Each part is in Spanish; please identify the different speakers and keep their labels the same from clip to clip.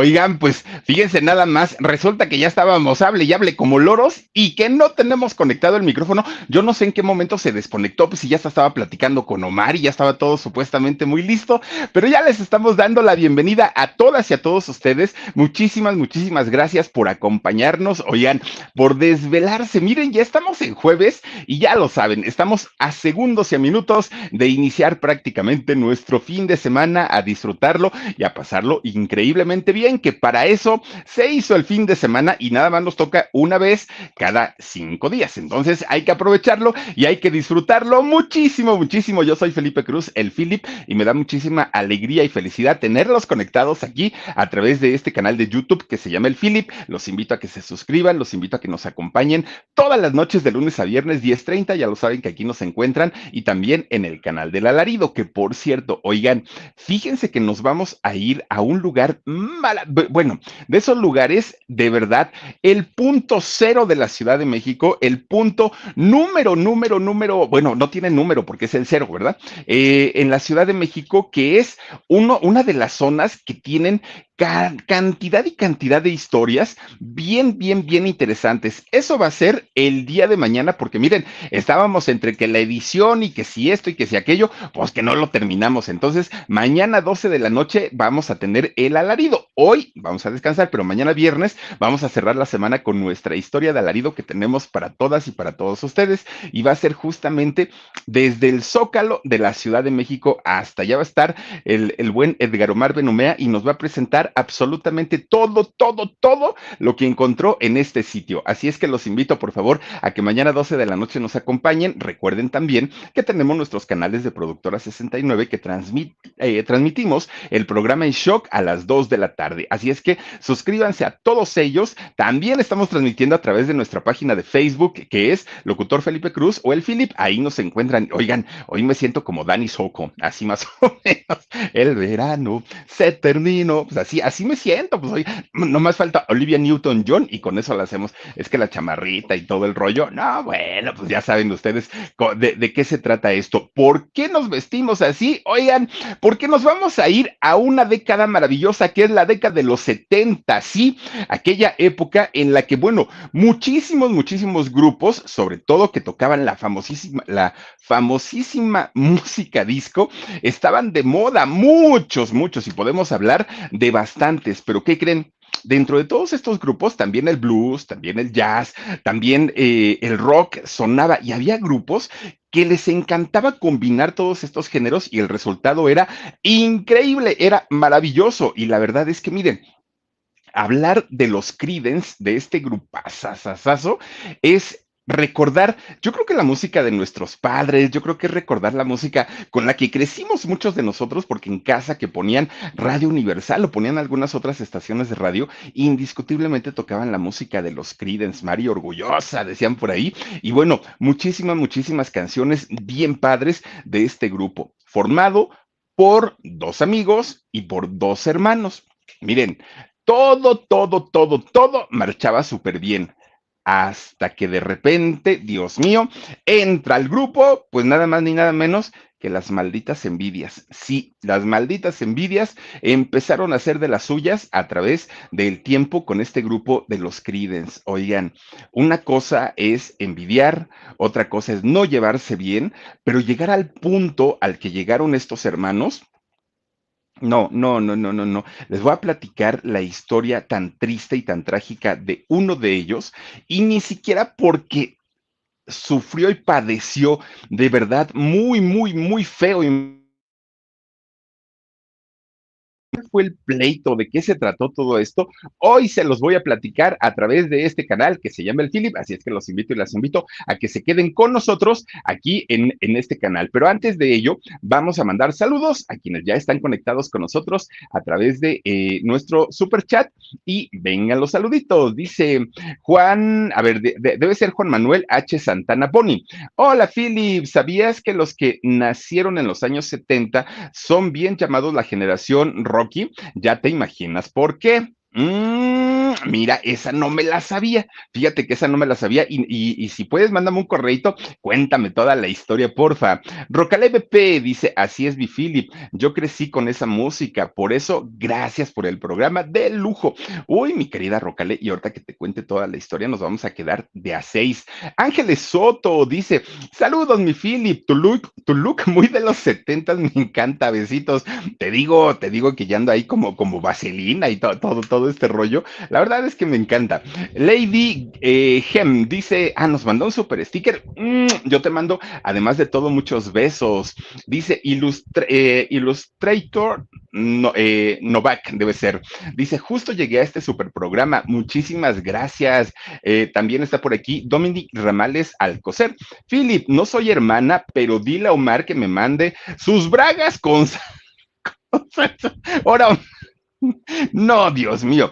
Speaker 1: Oigan, pues fíjense nada más, resulta que ya estábamos hable y hable como loros y que no tenemos conectado el micrófono. Yo no sé en qué momento se desconectó, pues si ya estaba platicando con Omar y ya estaba todo supuestamente muy listo, pero ya les estamos dando la bienvenida a todas y a todos ustedes. Muchísimas, muchísimas gracias por acompañarnos, oigan, por desvelarse. Miren, ya estamos en jueves y ya lo saben, estamos a segundos y a minutos de iniciar prácticamente nuestro fin de semana, a disfrutarlo y a pasarlo increíblemente bien, que para eso se hizo el fin de semana y nada más nos toca una vez cada 5 días. Entonces hay que aprovecharlo y hay que disfrutarlo muchísimo, muchísimo. Yo soy Felipe Cruz, el Philip, y me da muchísima alegría y felicidad tenerlos conectados aquí a través de este canal de YouTube que se llama el Philip. Los invito a que se suscriban, los invito a que nos acompañen todas las noches de lunes a viernes 10:30. Ya lo saben que aquí nos encuentran y también en el canal del Alarido, que por cierto, oigan, fíjense que nos vamos a ir a un lugar bueno, de esos lugares, de verdad, el punto cero de la Ciudad de México, el punto número, bueno, no tiene número porque es el cero, ¿verdad? En la Ciudad de México, que es una de las zonas que tienen cantidad y cantidad de historias bien interesantes. Eso va a ser el día de mañana, porque miren, estábamos entre que la edición y que si esto y que si aquello, pues que no lo terminamos. Entonces, mañana 12 de la noche vamos a tener el alarido. Hoy vamos a descansar, pero mañana viernes vamos a cerrar la semana con nuestra historia de alarido que tenemos para todas y para todos ustedes. Y va a ser justamente desde el Zócalo de la Ciudad de México hasta allá va a estar el buen Edgar Omar Benumea y nos va a presentar absolutamente todo lo que encontró en este sitio. Así es que los invito, por favor, a que mañana 12 de la noche nos acompañen. Recuerden también que tenemos nuestros canales de Productora 69 que transmitimos el programa en Shock a las 2 de la tarde. Así es que suscríbanse a todos ellos. También estamos transmitiendo a través de nuestra página de Facebook, que es Locutor Felipe Cruz o el Philip. Ahí nos encuentran. Oigan, hoy me siento como Dani Soco, así más o menos. El verano se terminó. Pues así me siento. Pues hoy no más falta Olivia Newton-John y con eso la hacemos. Es que la chamarrita y todo el rollo. No, bueno, pues ya saben ustedes de qué se trata esto. ¿Por qué nos vestimos así? Oigan, porque nos vamos a ir a una década maravillosa que es la década de los 70, ¿sí? Aquella época en la que, bueno, muchísimos grupos, sobre todo que tocaban la famosísima música disco, estaban de moda, muchos, y podemos hablar de bastantes, pero ¿qué creen? Dentro de todos estos grupos, también el blues, también el jazz, también el rock sonaba y había grupos que les encantaba combinar todos estos géneros y el resultado era increíble, era maravilloso. Y la verdad es que, miren, hablar de los Creedence, de este grupazazazazo, es recordar, yo creo que la música de nuestros padres, yo creo que es recordar la música con la que crecimos muchos de nosotros, porque en casa que ponían Radio Universal o ponían algunas otras estaciones de radio, indiscutiblemente tocaban la música de los Creedence, Mari Orgullosa, decían por ahí, y bueno, muchísimas canciones bien padres de este grupo, formado por dos amigos y por dos hermanos. Miren, todo marchaba súper bien. Hasta que de repente, Dios mío, entra al grupo, pues nada más ni nada menos que las malditas envidias. Sí, las malditas envidias empezaron a hacer de las suyas a través del tiempo con este grupo de los Creedence. Oigan, una cosa es envidiar, otra cosa es no llevarse bien, pero llegar al punto al que llegaron estos hermanos. No. Les voy a platicar la historia tan triste y tan trágica de uno de ellos, y ni siquiera porque sufrió y padeció de verdad muy feo y fue el pleito, de qué se trató todo esto. Hoy se los voy a platicar a través de este canal que se llama el Philip, así es que los invito y las invito a que se queden con nosotros aquí en este canal. Pero antes de ello, vamos a mandar saludos a quienes ya están conectados con nosotros a través de nuestro super chat y vengan los saluditos. Dice Juan, a ver, debe ser Juan Manuel H. Santana Boni. Hola Philip, ¿sabías que los que nacieron en los años 70 son bien llamados la generación Rocky? Ya te imaginas por qué. Mira, esa no me la sabía. Fíjate que esa no me la sabía. Y si puedes, mándame un correito, cuéntame toda la historia, porfa. Rocale BP dice: Así es, mi Philip. Yo crecí con esa música. Por eso, gracias por el programa de lujo. Uy, mi querida Rocale, y ahorita que te cuente toda la historia, nos vamos a quedar de a seis. Ángeles Soto dice: Saludos, mi Philip. Tu look muy de los setentas, me encanta. Besitos. Te digo que ya ando ahí como vaselina y todo este rollo. La verdad es que me encanta. Lady Gem dice: nos mandó un super sticker. Yo te mando, además de todo, muchos besos. Dice Illustrator Novak, debe ser. Dice: Justo llegué a este super programa. Muchísimas gracias. También está por aquí Dominic Ramales Alcocer. Philip, no soy hermana, pero dile a Omar que me mande sus bragas con... Ahora, no, Dios mío.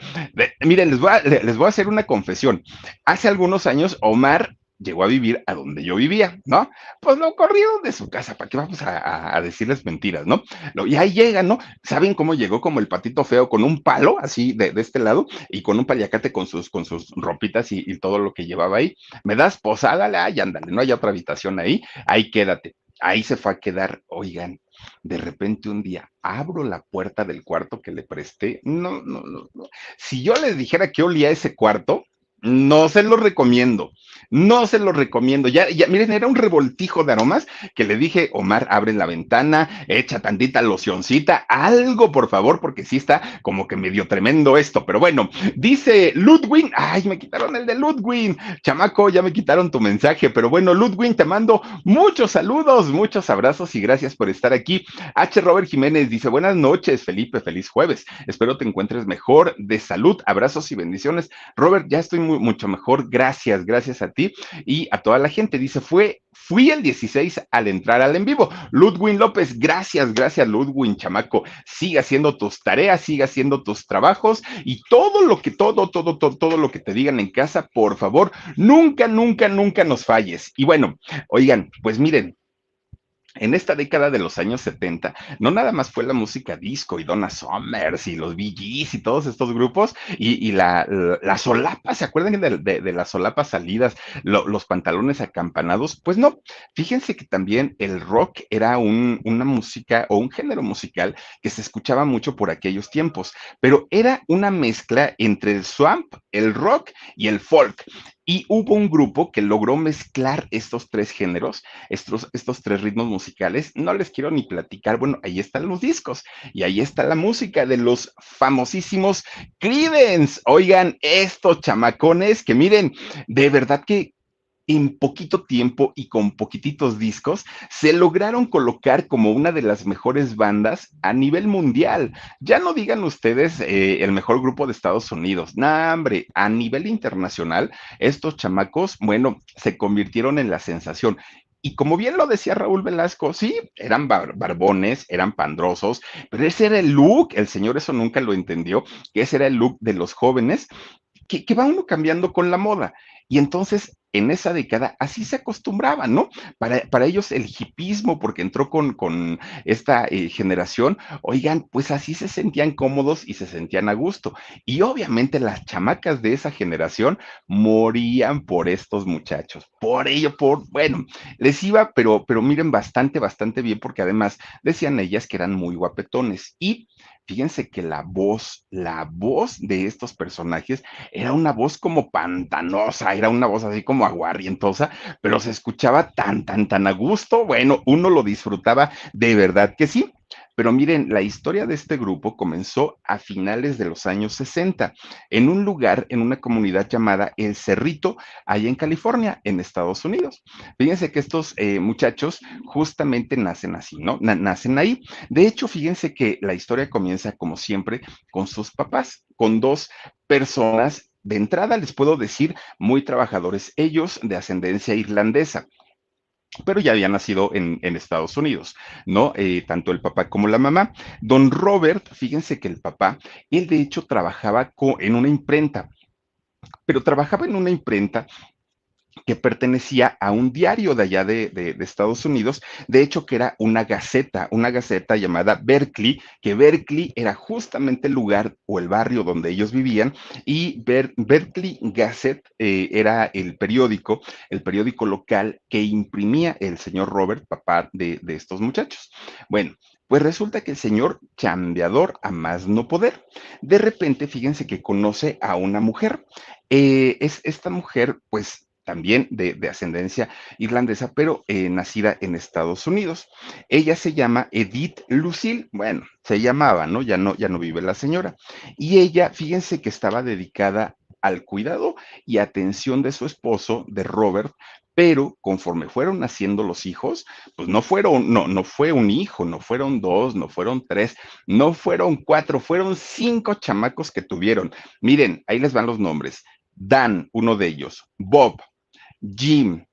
Speaker 1: Miren, les voy a hacer una confesión. Hace algunos años, Omar llegó a vivir a donde yo vivía, ¿no? Pues lo corrieron de su casa, ¿para qué vamos a decirles mentiras, no? Y ahí llega, ¿no? ¿Saben cómo llegó como el patito feo con un palo así de este lado y con un paliacate con sus ropitas y todo lo que llevaba ahí? ¿Me das posada? Ay, ándale, no hay otra habitación ahí quédate. Ahí se fue a quedar, oigan, de repente un día abro la puerta del cuarto que le presté. No, no, no, no. Si yo les dijera que olía ese cuarto, no se lo recomiendo. No se lo recomiendo. Ya, miren, era un revoltijo de aromas que le dije: Omar, abre la ventana, echa tantita locioncita, algo, por favor, porque sí está como que medio tremendo esto. Pero bueno, dice Ludwig: ay, me quitaron el de Ludwig. Chamaco, ya me quitaron tu mensaje. Pero bueno, Ludwig, te mando muchos saludos, muchos abrazos y gracias por estar aquí. H. Robert Jiménez dice: buenas noches, Felipe, feliz jueves. Espero te encuentres mejor, de salud, abrazos y bendiciones. Robert, ya estoy mucho mejor, gracias a ti y a toda la gente. Dice: fui el 16 al entrar al en vivo. Ludwin López, gracias Ludwin, chamaco. Sigue haciendo tus tareas, sigue haciendo tus trabajos y todo lo que te digan en casa, por favor, nunca nos falles. Y bueno, oigan, pues miren, en esta década de los años 70, no nada más fue la música disco y Donna Summers y los Bee Gees y todos estos grupos y la solapa, ¿se acuerdan de las solapas salidas, los pantalones acampanados? Pues no, fíjense que también el rock era una música o un género musical que se escuchaba mucho por aquellos tiempos, pero era una mezcla entre el swamp, el rock y el folk. Y hubo un grupo que logró mezclar estos tres géneros, estos tres ritmos musicales. No les quiero ni platicar. Bueno, ahí están los discos y ahí está la música de los famosísimos Creedence. Oigan, estos chamacones que miren, de verdad que en poquito tiempo y con poquititos discos, se lograron colocar como una de las mejores bandas a nivel mundial. Ya no digan ustedes el mejor grupo de Estados Unidos, no, hombre, a nivel internacional, estos chamacos, bueno, se convirtieron en la sensación. Y como bien lo decía Raúl Velasco, sí, eran barbones, eran pandrosos, pero ese era el look, el señor eso nunca lo entendió, que ese era el look de los jóvenes que va uno cambiando con la moda. Y entonces, en esa década, así se acostumbraba, ¿no? Para ellos el hipismo, porque entró con esta generación, oigan, pues así se sentían cómodos y se sentían a gusto. Y obviamente las chamacas de esa generación morían por estos muchachos. Por ello, bueno, les iba, pero miren, bastante bien, porque además decían ellas que eran muy guapetones. Y fíjense que la voz de estos personajes era una voz como pantanosa, era una voz así como aguarrientosa, pero se escuchaba tan a gusto. Bueno, uno lo disfrutaba de verdad que sí. Pero miren, la historia de este grupo comenzó a finales de los años 60, en un lugar, en una comunidad llamada El Cerrito, allá en California, en Estados Unidos. Fíjense que estos muchachos justamente nacen así, ¿no? Nacen ahí. De hecho, fíjense que la historia comienza, como siempre, con sus papás, con dos personas. De entrada les puedo decir muy trabajadores, ellos de ascendencia irlandesa, pero ya había nacido en Estados Unidos, ¿no? Tanto el papá como la mamá. Don Robert, fíjense que el papá, él de hecho trabajaba en una imprenta, pero trabajaba en una imprenta que pertenecía a un diario de allá de Estados Unidos, de hecho que era una gaceta llamada Berkeley, que Berkeley era justamente el lugar o el barrio donde ellos vivían, y Berkeley Gazette era el periódico local que imprimía el señor Robert, papá de estos muchachos. Bueno, pues resulta que el señor chambeador a más no poder. De repente, fíjense que conoce a una mujer. Es esta mujer, pues también de ascendencia irlandesa, pero nacida en Estados Unidos. Ella se llama Edith Lucille, bueno, se llamaba, ¿no? Ya no vive la señora. Y ella, fíjense que estaba dedicada al cuidado y atención de su esposo, de Robert, pero conforme fueron naciendo los hijos, pues no fue un hijo, no fueron dos, no fueron tres, no fueron cuatro, fueron cinco chamacos que tuvieron. Miren, ahí les van los nombres. Dan, uno de ellos, Bob, Jim,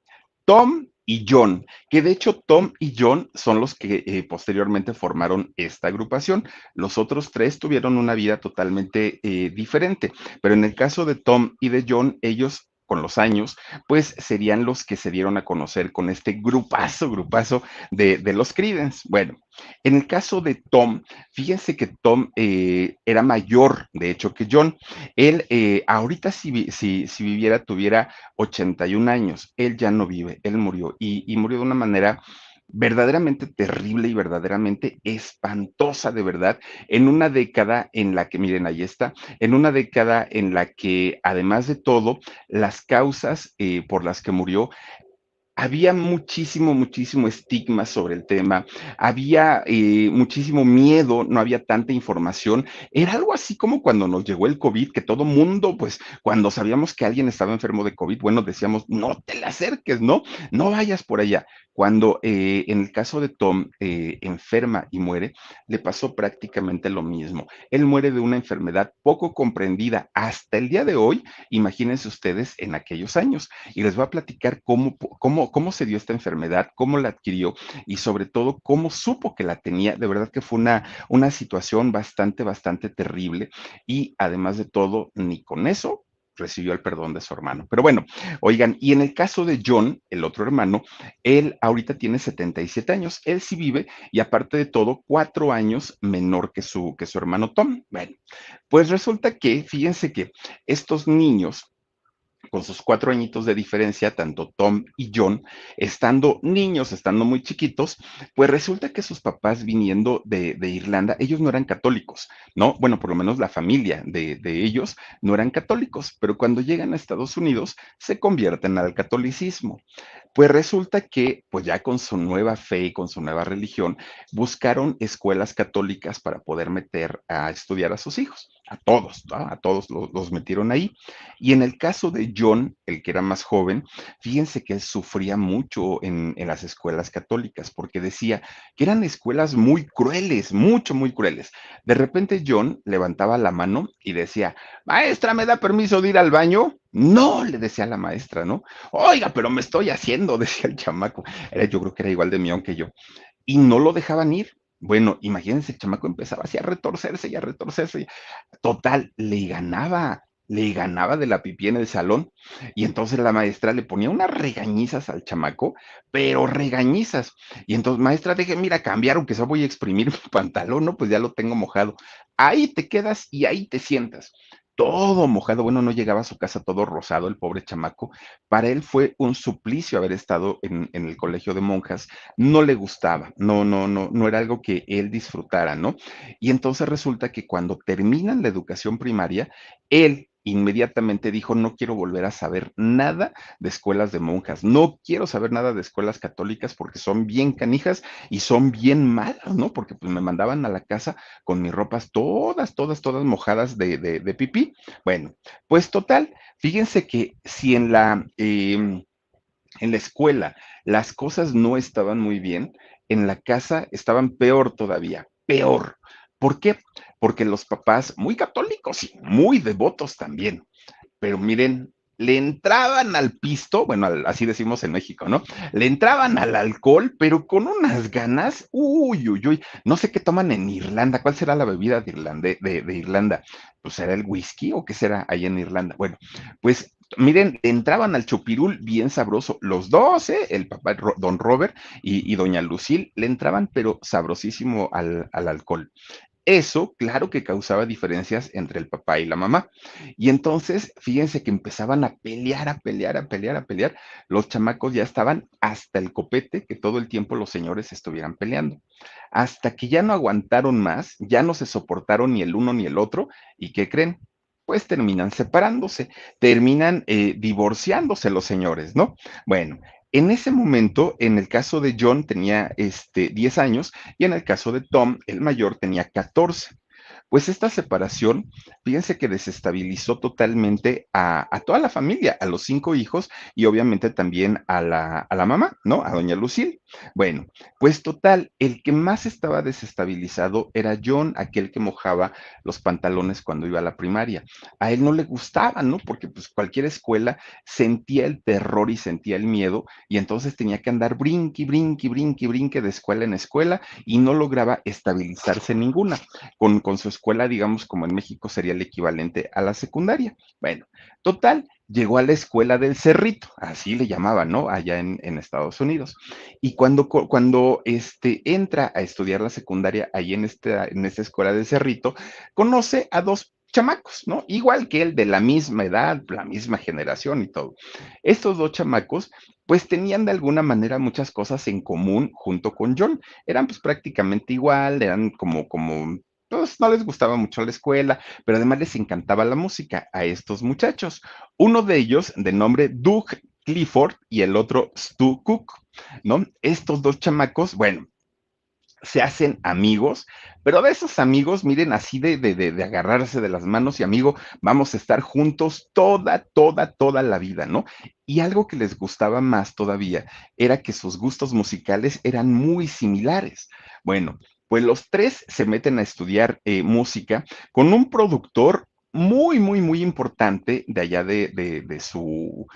Speaker 1: Tom y John, que de hecho Tom y John son los que posteriormente formaron esta agrupación. Los otros tres tuvieron una vida totalmente diferente, pero en el caso de Tom y de John, ellos con los años, pues serían los que se dieron a conocer con este grupazo de los Creedence. Bueno, en el caso de Tom, fíjense que Tom era mayor, de hecho, que John. Él ahorita si viviera, tuviera 81 años. Él ya no vive, él murió y murió de una manera verdaderamente terrible y verdaderamente espantosa, de verdad, en una década en la que, miren, ahí está, en una década en la que, además de todo, las causas por las que murió había muchísimo estigma sobre el tema, había muchísimo miedo, no había tanta información. Era algo así como cuando nos llegó el COVID, que todo mundo, pues cuando sabíamos que alguien estaba enfermo de COVID, bueno, decíamos, no te le acerques, ¿no? No vayas por allá. Cuando en el caso de Tom enferma y muere, le pasó prácticamente lo mismo. Él muere de una enfermedad poco comprendida hasta el día de hoy, imagínense ustedes en aquellos años. Y les voy a platicar cómo se dio esta enfermedad, cómo la adquirió y sobre todo cómo supo que la tenía. De verdad que fue una situación bastante terrible y además de todo, ni con eso recibió el perdón de su hermano. Pero bueno, oigan, y en el caso de John, el otro hermano, él ahorita tiene 77 años, él sí vive y aparte de todo, 4 años menor que su hermano Tom. Bueno, pues resulta que, fíjense que estos niños con sus 4 añitos de diferencia, tanto Tom y John, estando niños, estando muy chiquitos, pues resulta que sus papás viniendo de Irlanda, ellos no eran católicos, ¿no? Bueno, por lo menos la familia de ellos no eran católicos, pero cuando llegan a Estados Unidos se convierten al catolicismo. Pues resulta que, pues ya con su nueva fe y con su nueva religión, buscaron escuelas católicas para poder meter a estudiar a sus hijos, a todos, ¿no? A todos los metieron ahí. Y en el caso de John, el que era más joven, fíjense que él sufría mucho en las escuelas católicas porque decía que eran escuelas muy crueles, muy crueles. De repente John levantaba la mano y decía, maestra, ¿me da permiso de ir al baño? No, le decía la maestra, ¿no? Oiga, pero me estoy haciendo, decía el chamaco. Yo creo que era igual de mión que yo. Y no lo dejaban ir. Bueno, imagínense, el chamaco empezaba así a retorcerse y a retorcerse. Total, le ganaba de la pipí en el salón. Y entonces la maestra le ponía unas regañizas al chamaco, pero regañizas. Y entonces, maestra, deje, mira, cambiar, aunque sea voy a exprimir mi pantalón, ¿no? Pues ya lo tengo mojado. Ahí te quedas y ahí te sientas. Todo mojado, bueno, no llegaba a su casa todo rosado, el pobre chamaco. Para él fue un suplicio haber estado en el colegio de monjas. No le gustaba, no era algo que él disfrutara, ¿no? Y entonces resulta que cuando terminan la educación primaria, él inmediatamente dijo, no quiero volver a saber nada de escuelas de monjas, no quiero saber nada de escuelas católicas porque son bien canijas y son bien malas, ¿no? Porque pues me mandaban a la casa con mis ropas todas mojadas de pipí. Bueno, pues total, fíjense que si en la escuela las cosas no estaban muy bien, en la casa estaban peor todavía, peor. ¿Por qué? Porque los papás, muy católicos y muy devotos también, pero miren, le entraban al pisto, bueno, así decimos en México, ¿no? Le entraban al alcohol, pero con unas ganas, uy, uy, uy, no sé qué toman en Irlanda, ¿cuál será la bebida de Irlanda? Pues será el whisky o qué será ahí en Irlanda. Bueno, pues miren, entraban al chupirul bien sabroso, los dos, ¿eh? El papá, don Robert y doña Lucille, le entraban, pero sabrosísimo al alcohol. Eso, claro que causaba diferencias entre el papá y la mamá. Y entonces, fíjense que empezaban a pelear, a pelear, a pelear, a pelear. Los chamacos ya estaban hasta el copete que todo el tiempo los señores estuvieran peleando. Hasta que ya no aguantaron más, ya no se soportaron ni el uno ni el otro. ¿Y qué creen? Pues terminan separándose, terminan divorciándose los señores, ¿no? Bueno, en ese momento, en el caso de John tenía 10 años y en el caso de Tom, el mayor, tenía 14. Pues esta separación, fíjense que desestabilizó totalmente a toda la familia, a los 5 hijos y obviamente también a la mamá, ¿no? A doña Lucille. Bueno, pues total, el que más estaba desestabilizado era John, aquel que mojaba los pantalones cuando iba a la primaria. A él no le gustaba, ¿no? Porque pues cualquier escuela sentía el terror y sentía el miedo y entonces tenía que andar brinque, brinque, brinque, brinque de escuela en escuela y no lograba estabilizarse en ninguna con su escuela, digamos, como en México sería el equivalente a la secundaria. Bueno, total, llegó a la escuela del Cerrito, así le llamaban, ¿no? Allá en Estados Unidos. Y cuando entra a estudiar la secundaria ahí en esta escuela del Cerrito, conoce a dos chamacos, ¿no? Igual que él, de la misma edad, la misma generación y todo. Estos dos chamacos, pues tenían de alguna manera muchas cosas en común junto con John. Eran pues prácticamente igual, eran como pues no les gustaba mucho la escuela, pero además les encantaba la música a estos muchachos. Uno de ellos, de nombre Doug Clifford, y el otro Stu Cook, ¿no? Estos dos chamacos, bueno, se hacen amigos, pero de esos amigos, miren, así de agarrarse de las manos y amigo, vamos a estar juntos toda, toda, toda la vida, ¿no? Y algo que les gustaba más todavía era que sus gustos musicales eran muy similares. Bueno, pues los tres se meten a estudiar música con un productor muy, muy, muy importante de allá de su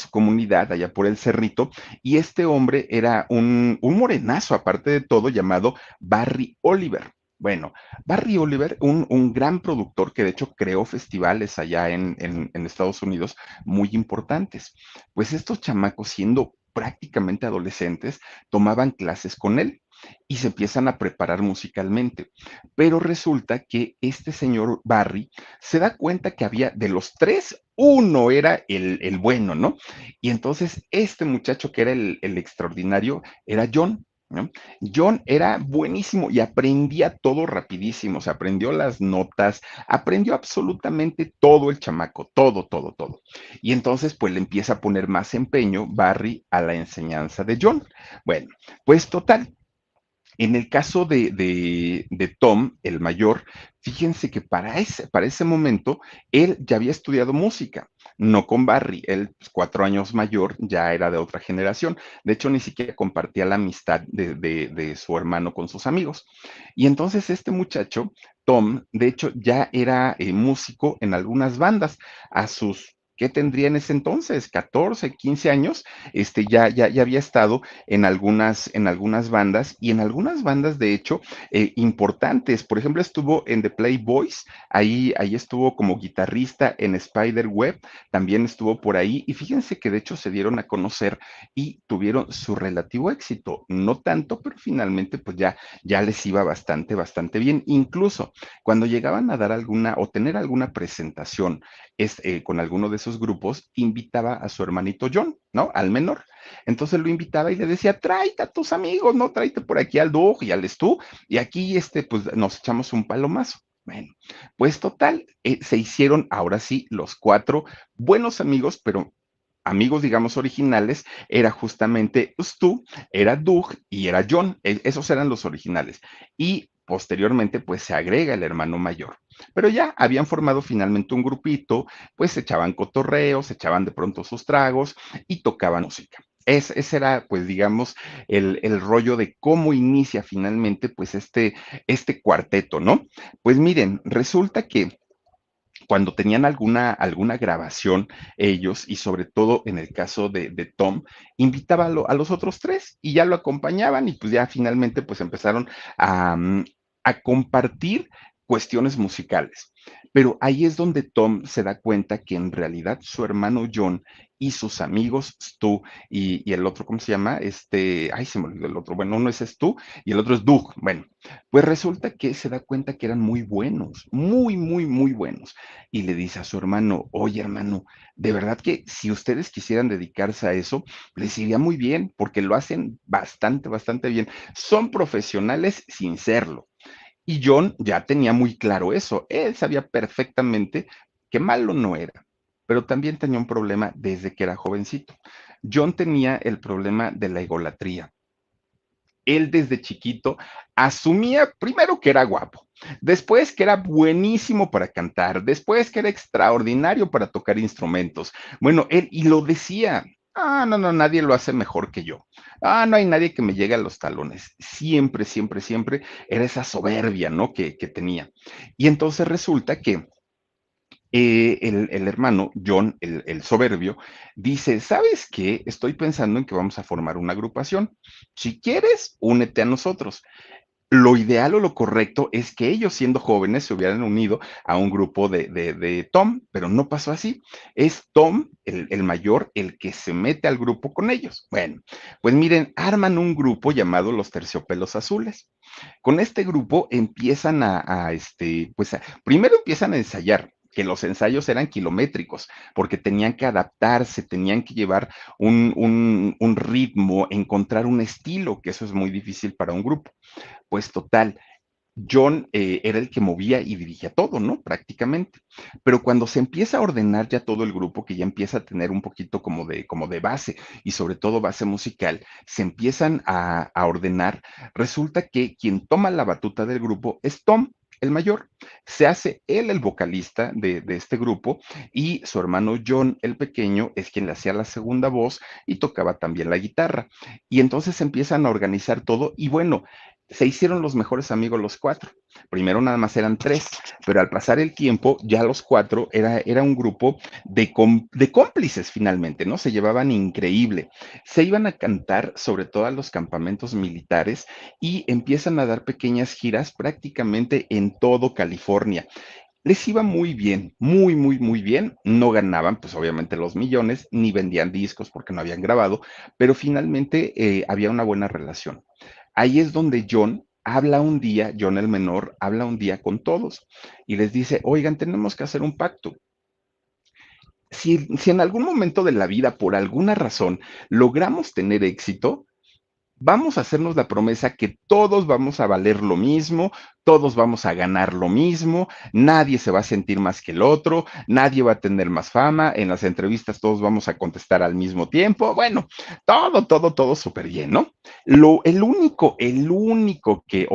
Speaker 1: comunidad, allá por el Cerrito, y este hombre era un morenazo, aparte de todo, llamado Barry Oliver. Bueno, Barry Oliver, un gran productor que de hecho creó festivales allá en Estados Unidos muy importantes. Pues estos chamacos, siendo prácticamente adolescentes, tomaban clases con él y se empiezan a preparar musicalmente. Pero resulta que este señor Barry se da cuenta que había de los tres, uno era el bueno, ¿no? Y entonces este muchacho que era el extraordinario era John, ¿no? John era buenísimo y aprendía todo rapidísimo, se aprendió las notas, aprendió absolutamente todo el chamaco, todo, todo, todo. Y entonces pues le empieza a poner más empeño Barry a la enseñanza de John. Bueno, pues total, en el caso de Tom, el mayor, fíjense que para ese momento él ya había estudiado música, no con Barry, él 4 años mayor, ya era de otra generación, de hecho ni siquiera compartía la amistad de su hermano con sus amigos. Y entonces este muchacho, Tom, de hecho ya era músico en algunas bandas, a sus... ¿Qué tendría en ese entonces? 14, 15 años, ya había estado en algunas bandas y en algunas bandas, de hecho, importantes. Por ejemplo, estuvo en The Playboys, ahí estuvo como guitarrista en Spider-Web, también estuvo por ahí y fíjense que de hecho se dieron a conocer y tuvieron su relativo éxito. No tanto, pero finalmente pues ya les iba bastante, bastante bien. Incluso cuando llegaban a dar alguna o tener alguna presentación con alguno de esos grupos, invitaba a su hermanito John, ¿no? Al menor. Entonces lo invitaba y le decía, tráete a tus amigos, ¿no? Tráete por aquí al Doug y al Stu, y aquí, pues nos echamos un palomazo. Bueno, pues total, se hicieron ahora sí los cuatro buenos amigos, pero amigos, digamos, originales, era justamente Stu, era Doug y era John. Esos eran los originales. Y posteriormente, pues se agrega el hermano mayor. Pero ya habían formado finalmente un grupito, pues se echaban cotorreos, se echaban de pronto sus tragos y tocaban música. Ese era, pues, digamos, el rollo de cómo inicia finalmente, pues, este cuarteto, ¿no? Pues miren, resulta que cuando tenían alguna grabación ellos, y sobre todo en el caso de Tom, invitaba a los otros tres y ya lo acompañaban y pues ya finalmente pues empezaron a, a compartir cuestiones musicales. Pero ahí es donde Tom se da cuenta que en realidad su hermano John y sus amigos Stu y el otro, ¿cómo se llama? Ay, se me olvidó el otro. Bueno, uno es Stu y el otro es Doug. Bueno, pues resulta que se da cuenta que eran muy buenos, muy, muy, muy buenos. Y le dice a su hermano, oye hermano, de verdad que si ustedes quisieran dedicarse a eso, les iría muy bien, porque lo hacen bastante, bastante bien. Son profesionales sin serlo. Y John ya tenía muy claro eso. Él sabía perfectamente que malo no era, pero también tenía un problema desde que era jovencito. John tenía el problema de la egolatría. Él desde chiquito asumía primero que era guapo, después que era buenísimo para cantar, después que era extraordinario para tocar instrumentos. Bueno, él y lo decía. No, no, nadie lo hace mejor que yo. No hay nadie que me llegue a los talones. Siempre, siempre, siempre era esa soberbia, ¿no? Que tenía. Y entonces resulta que el hermano, John, el soberbio, dice, ¿sabes qué? Estoy pensando en que vamos a formar una agrupación. Si quieres, únete a nosotros. Lo ideal o lo correcto es que ellos, siendo jóvenes, se hubieran unido a un grupo de Tom, pero no pasó así. Es Tom, el mayor, el que se mete al grupo con ellos. Bueno, pues miren, arman un grupo llamado los Terciopelos Azules. Con este grupo empiezan primero empiezan a ensayar, que los ensayos eran kilométricos, porque tenían que adaptarse, tenían que llevar un ritmo, encontrar un estilo, que eso es muy difícil para un grupo. Pues total, John era el que movía y dirigía todo, ¿no? Prácticamente. Pero cuando se empieza a ordenar ya todo el grupo, que ya empieza a tener un poquito como de base y sobre todo base musical, se empiezan a ordenar, resulta que quien toma la batuta del grupo es Tom, el mayor. Se hace él el vocalista de este grupo y su hermano John, el pequeño, es quien le hacía la segunda voz y tocaba también la guitarra. Y entonces empiezan a organizar todo y bueno, se hicieron los mejores amigos los cuatro. Primero nada más eran tres, pero al pasar el tiempo, ya los cuatro era un grupo de cómplices finalmente, ¿no? Se llevaban increíble. Se iban a cantar sobre todo a los campamentos militares y empiezan a dar pequeñas giras prácticamente en todo California. Les iba muy bien, muy, muy, muy bien. No ganaban, pues obviamente los millones, ni vendían discos porque no habían grabado, pero finalmente había una buena relación. Ahí es donde John habla un día, John el menor, habla un día con todos y les dice, oigan, tenemos que hacer un pacto. Si en algún momento de la vida, por alguna razón, logramos tener éxito, vamos a hacernos la promesa que todos vamos a valer lo mismo, todos vamos a ganar lo mismo, nadie se va a sentir más que el otro, nadie va a tener más fama, en las entrevistas todos vamos a contestar al mismo tiempo, bueno, todo, todo, todo súper bien, ¿no? El único que,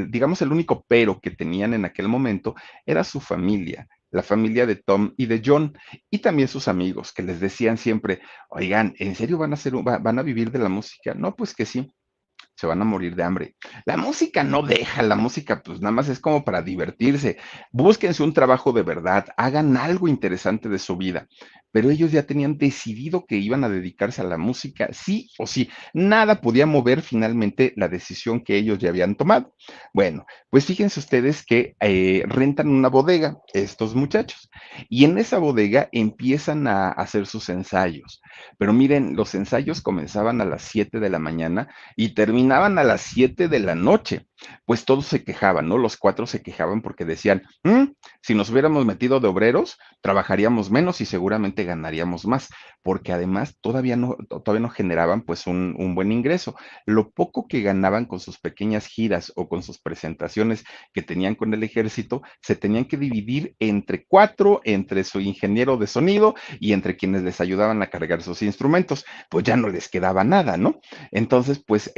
Speaker 1: digamos, el único pero que tenían en aquel momento era su familia. La familia de Tom y de John, y también sus amigos, que les decían siempre, oigan, ¿en serio van a vivir de la música? No, pues que sí, se van a morir de hambre. La música no deja, la música pues nada más es como para divertirse. Búsquense un trabajo de verdad, hagan algo interesante de su vida. Pero ellos ya tenían decidido que iban a dedicarse a la música, sí o sí. Nada podía mover finalmente la decisión que ellos ya habían tomado. Bueno, pues fíjense ustedes que rentan una bodega, estos muchachos, y en esa bodega empiezan a hacer sus ensayos. Pero miren, los ensayos comenzaban a las 7 de la mañana y terminaban a las 7 de la noche. Pues todos se quejaban, ¿no? Los cuatro se quejaban porque decían, si nos hubiéramos metido de obreros, trabajaríamos menos y seguramente ganaríamos más, porque además todavía no generaban pues un buen ingreso. Lo poco que ganaban con sus pequeñas giras o con sus presentaciones que tenían con el ejército, se tenían que dividir entre cuatro, entre su ingeniero de sonido y entre quienes les ayudaban a cargar sus instrumentos. Pues ya no les quedaba nada, ¿no? Entonces, pues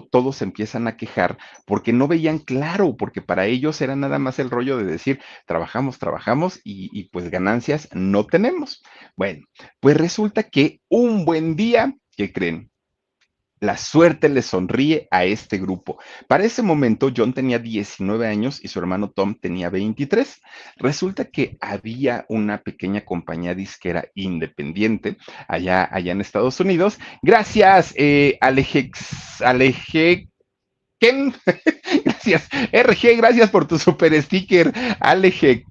Speaker 1: todos se empiezan a quejar porque no veían claro, porque para ellos era nada más el rollo de decir, trabajamos, trabajamos y pues ganancias no tenemos. Bueno, pues resulta que un buen día, ¿qué creen? La suerte le sonríe a este grupo. Para ese momento, John tenía 19 años y su hermano Tom tenía 23. Resulta que había una pequeña compañía disquera independiente allá en Estados Unidos. Gracias, Aleje Ken. Gracias, RG, gracias por tu super sticker. Aleje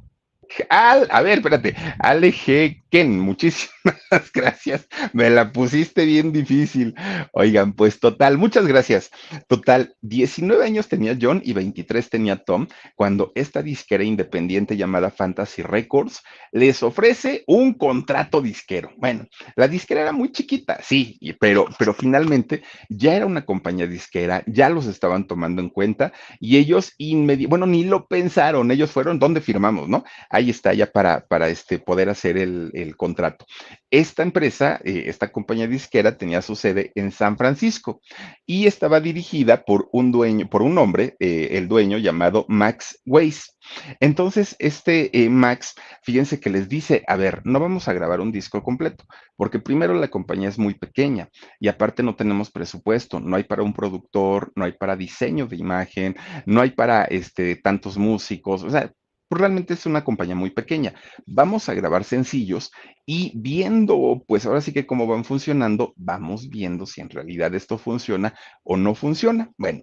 Speaker 1: a ver, espérate, Ale G. Ken, muchísimas gracias. Me la pusiste bien difícil. Oigan, pues total, muchas gracias. Total, 19 años tenía John y 23 tenía Tom cuando esta disquera independiente llamada Fantasy Records les ofrece un contrato disquero. Bueno, la disquera era muy chiquita, sí, pero finalmente ya era una compañía disquera, ya los estaban tomando en cuenta y ellos bueno, ni lo pensaron, ellos fueron, ¿dónde firmamos, no? Ahí está ya para poder hacer el contrato. Esta empresa, esta compañía disquera tenía su sede en San Francisco y estaba dirigida por un dueño, por un hombre, el dueño llamado Max Weiss. Entonces, Max, fíjense que les dice, a ver, no vamos a grabar un disco completo, porque primero la compañía es muy pequeña y aparte no tenemos presupuesto, no hay para un productor, no hay para diseño de imagen, no hay para tantos músicos, o sea, pues realmente es una compañía muy pequeña. Vamos a grabar sencillos y viendo, pues ahora sí que cómo van funcionando, vamos viendo si en realidad esto funciona o no funciona. Bueno,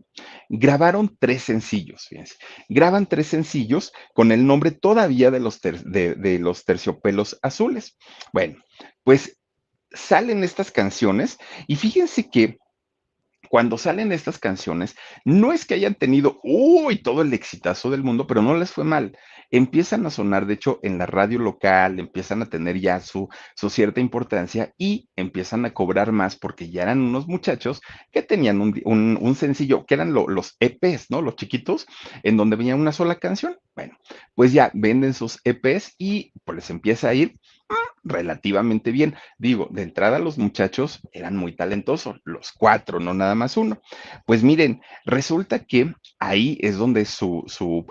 Speaker 1: grabaron 3 sencillos, fíjense. Graban 3 sencillos con el nombre todavía de los terciopelos azules. Bueno, pues salen estas canciones y fíjense que cuando salen estas canciones, no es que hayan tenido, uy, todo el exitazo del mundo, pero no les fue mal. Empiezan a sonar, de hecho, en la radio local, empiezan a tener ya su cierta importancia y empiezan a cobrar más porque ya eran unos muchachos que tenían un sencillo, que eran los EPs, ¿no? Los chiquitos, en donde venía una sola canción. Bueno, pues ya venden sus EPs y pues les empieza a ir relativamente bien. Digo, de entrada los muchachos eran muy talentosos, los 4, no nada más uno. Pues miren, resulta que ahí es donde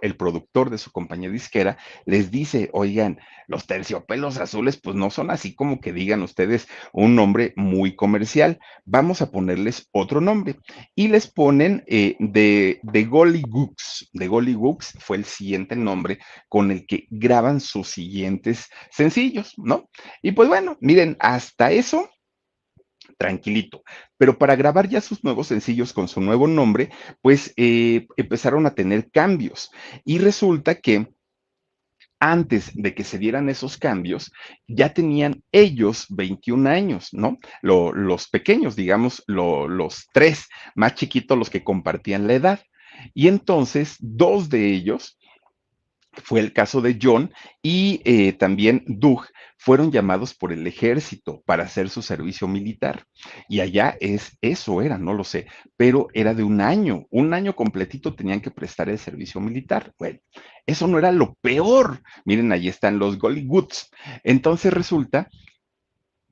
Speaker 1: el productor de su compañía disquera les dice, oigan, los terciopelos azules pues no son así como que digan ustedes un nombre muy comercial, vamos a ponerles otro nombre. Y les ponen de Gollygooks. De Gollygooks fue el siguiente nombre con el que graban sus siguientes sencillos, ¿no? Y pues bueno, miren, hasta eso, tranquilito. Pero para grabar ya sus nuevos sencillos con su nuevo nombre, pues empezaron a tener cambios. Y resulta que antes de que se dieran esos cambios, ya tenían ellos 21 años, ¿no? Los pequeños, digamos, los 3 más chiquitos, los que compartían la edad. Y entonces, 2 de ellos fue el caso de John y también Doug fueron llamados por el ejército para hacer su servicio militar. Y allá eso era, no lo sé, pero era de un año completito tenían que prestar el servicio militar. Bueno, eso no era lo peor. Miren, ahí están los Gollywoods. Entonces resulta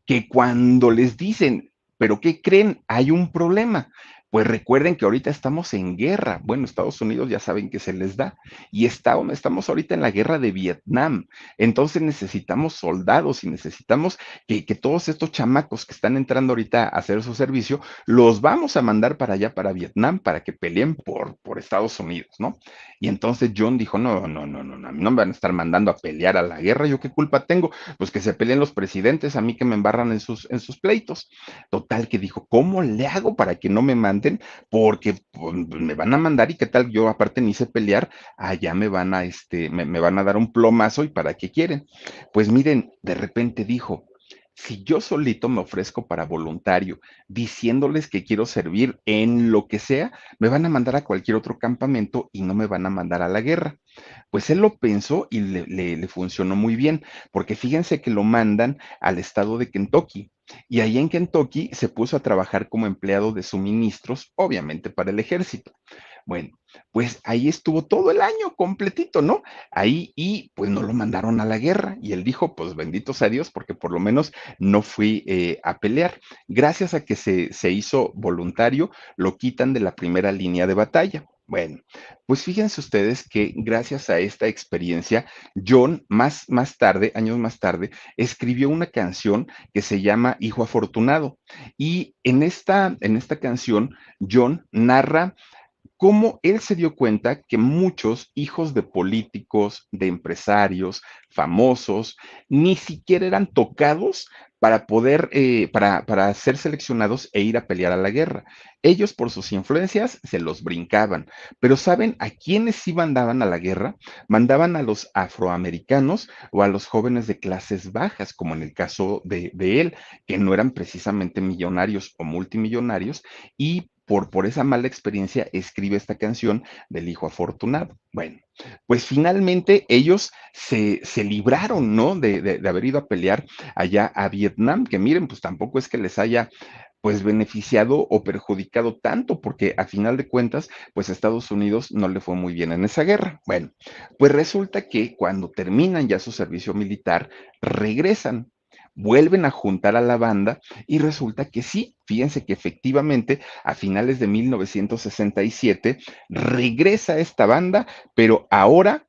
Speaker 1: que cuando les dicen, ¿pero qué creen? Hay un problema. Pues recuerden que ahorita estamos en guerra. Bueno, Estados Unidos ya saben que se les da. Y estamos ahorita en la guerra de Vietnam. Entonces necesitamos soldados y necesitamos que todos estos chamacos que están entrando ahorita a hacer su servicio, los vamos a mandar para allá, para Vietnam, para que peleen por Estados Unidos, ¿no? Y entonces John dijo, no, no, no, no, no, no me van a estar mandando a pelear a la guerra. ¿Yo qué culpa tengo? Pues que se peleen los presidentes, a mí que me embarran en sus pleitos. Total que dijo, ¿cómo le hago para que no me manden? Porque pues, me van a mandar y qué tal, yo aparte ni sé pelear, allá me van a dar un plomazo y ¿para qué quieren? Pues miren, de repente dijo, si yo solito me ofrezco para voluntario, diciéndoles que quiero servir en lo que sea, me van a mandar a cualquier otro campamento y no me van a mandar a la guerra. Pues él lo pensó y le funcionó muy bien, porque fíjense que lo mandan al estado de Kentucky. Y ahí en Kentucky se puso a trabajar como empleado de suministros, obviamente para el ejército. Bueno, pues ahí estuvo todo el año completito, ¿no? Ahí y pues no lo mandaron a la guerra. Y él dijo, pues benditos a Dios, porque por lo menos no fui a pelear. Gracias a que se hizo voluntario, lo quitan de la primera línea de batalla. Bueno, pues fíjense ustedes que gracias a esta experiencia, John más tarde, años más tarde, escribió una canción que se llama Hijo Afortunado. Y en esta canción, John narra cómo él se dio cuenta que muchos hijos de políticos, de empresarios, famosos, ni siquiera eran tocados para poder, para ser seleccionados e ir a pelear a la guerra. Ellos por sus influencias se los brincaban, pero ¿saben a quiénes sí mandaban a la guerra? Mandaban a los afroamericanos o a los jóvenes de clases bajas, como en el caso de él, que no eran precisamente millonarios o multimillonarios, y por esa mala experiencia escribe esta canción del hijo afortunado. Bueno, pues finalmente ellos se libraron, ¿no? De haber ido a pelear allá a Vietnam, que miren, pues tampoco es que les haya pues beneficiado o perjudicado tanto, porque a final de cuentas, pues Estados Unidos no le fue muy bien en esa guerra. Bueno, pues resulta que cuando terminan ya su servicio militar, regresan, vuelven a juntar a la banda y resulta que sí, fíjense que efectivamente a finales de 1967 regresa esta banda, pero ahora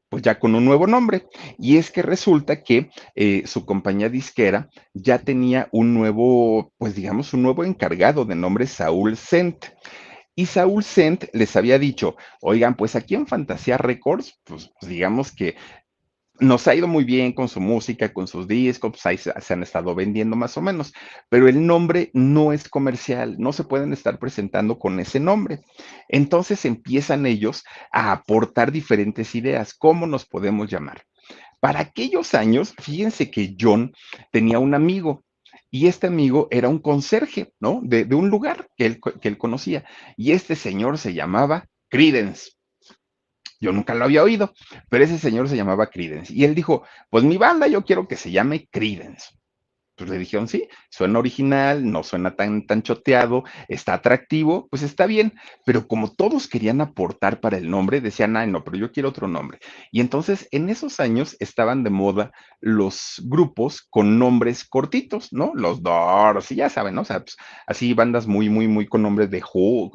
Speaker 1: pues ya con un nuevo nombre. Y es que resulta que su compañía disquera ya tenía un nuevo, pues digamos, un nuevo encargado de nombre Saúl Sent. Y Saúl Sent les había dicho, oigan, pues aquí en Fantasía Records, pues digamos que nos ha ido muy bien con su música, con sus discos, pues ahí se han estado vendiendo más o menos, pero el nombre no es comercial, no se pueden estar presentando con ese nombre. Entonces empiezan ellos a aportar diferentes ideas, ¿cómo nos podemos llamar? Para aquellos años, fíjense que John tenía un amigo y este amigo era un conserje, ¿no? De un lugar que él conocía y este señor se llamaba Credence. Yo nunca lo había oído, pero ese señor se llamaba Creedence. Y él dijo, pues mi banda yo quiero que se llame Creedence. Pues le dijeron, sí, suena original, no suena tan choteado, está atractivo, pues está bien, pero como todos querían aportar para el nombre, decían, ay, no, pero yo quiero otro nombre. Y entonces en esos años estaban de moda los grupos con nombres cortitos, ¿no? Los Doors, y ya saben, ¿no? O sea, pues, así bandas muy con nombres de Who,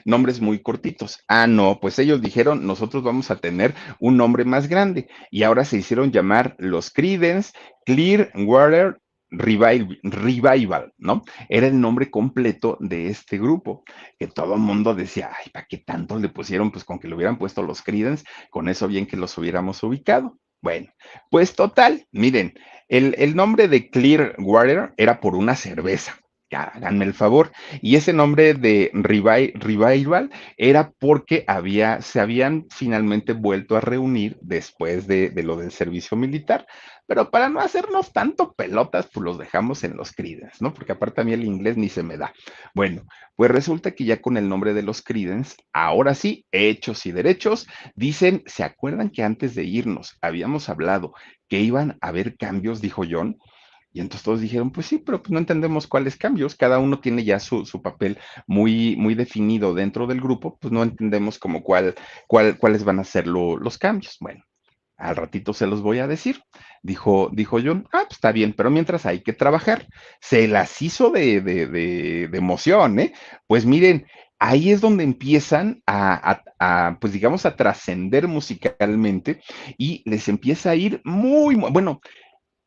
Speaker 1: nombres muy cortitos. Ah, no, pues ellos dijeron, nosotros vamos a tener un nombre más grande, y ahora se hicieron llamar los Creedence Clearwater Revival, ¿no? Era el nombre completo de este grupo, que todo el mundo decía, ay, ¿para qué tanto le pusieron? Pues con que le hubieran puesto los Creedence, con eso bien que los hubiéramos ubicado. Bueno, pues total, miren, el nombre de Clearwater era por una cerveza. Ya, háganme el favor. Y ese nombre de Revival era porque se habían finalmente vuelto a reunir después de lo del servicio militar. Pero para no hacernos tanto pelotas, pues los dejamos en los Creedence, ¿no? Porque aparte a mí el inglés ni se me da. Bueno, pues resulta que ya con el nombre de los Creedence, ahora sí, hechos y derechos, dicen, ¿se acuerdan que antes de irnos habíamos hablado que iban a haber cambios, dijo John? Y entonces todos dijeron, pues sí, pero pues no entendemos cuáles cambios, cada uno tiene ya su papel muy definido dentro del grupo, pues no entendemos como cuáles van a ser los cambios. Bueno, al ratito se los voy a decir, dijo John. Ah, pues está bien, pero mientras hay que trabajar. Se las hizo de emoción, ¿eh? Pues miren, ahí es donde empiezan pues digamos, a trascender musicalmente y les empieza a ir bueno,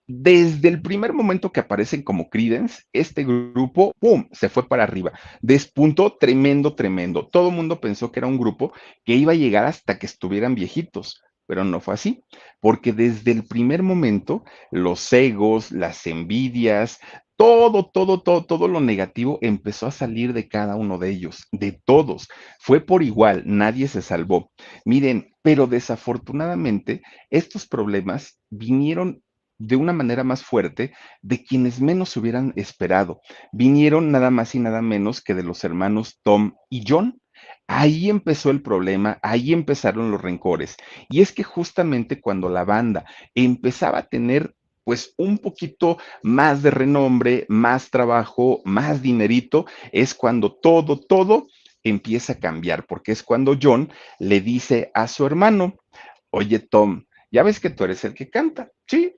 Speaker 1: desde el primer momento que aparecen como Creedence, este grupo, ¡pum!, se fue para arriba. Despuntó tremendo. Todo el mundo pensó que era un grupo que iba a llegar hasta que estuvieran viejitos, pero no fue así, porque desde el primer momento, los egos, las envidias, todo lo negativo empezó a salir de cada uno de ellos, de todos. Fue por igual, nadie se salvó. Miren, pero desafortunadamente, estos problemas vinieron de una manera más fuerte de quienes menos se hubieran esperado. Vinieron nada más y nada menos que de los hermanos Tom y John. Ahí empezó el problema, ahí empezaron los rencores. Y es que justamente cuando la banda empezaba a tener pues un poquito más de renombre, más trabajo, más dinerito, es cuando todo empieza a cambiar, porque es cuando John le dice a su hermano, oye Tom, ya ves que tú eres el que canta, sí,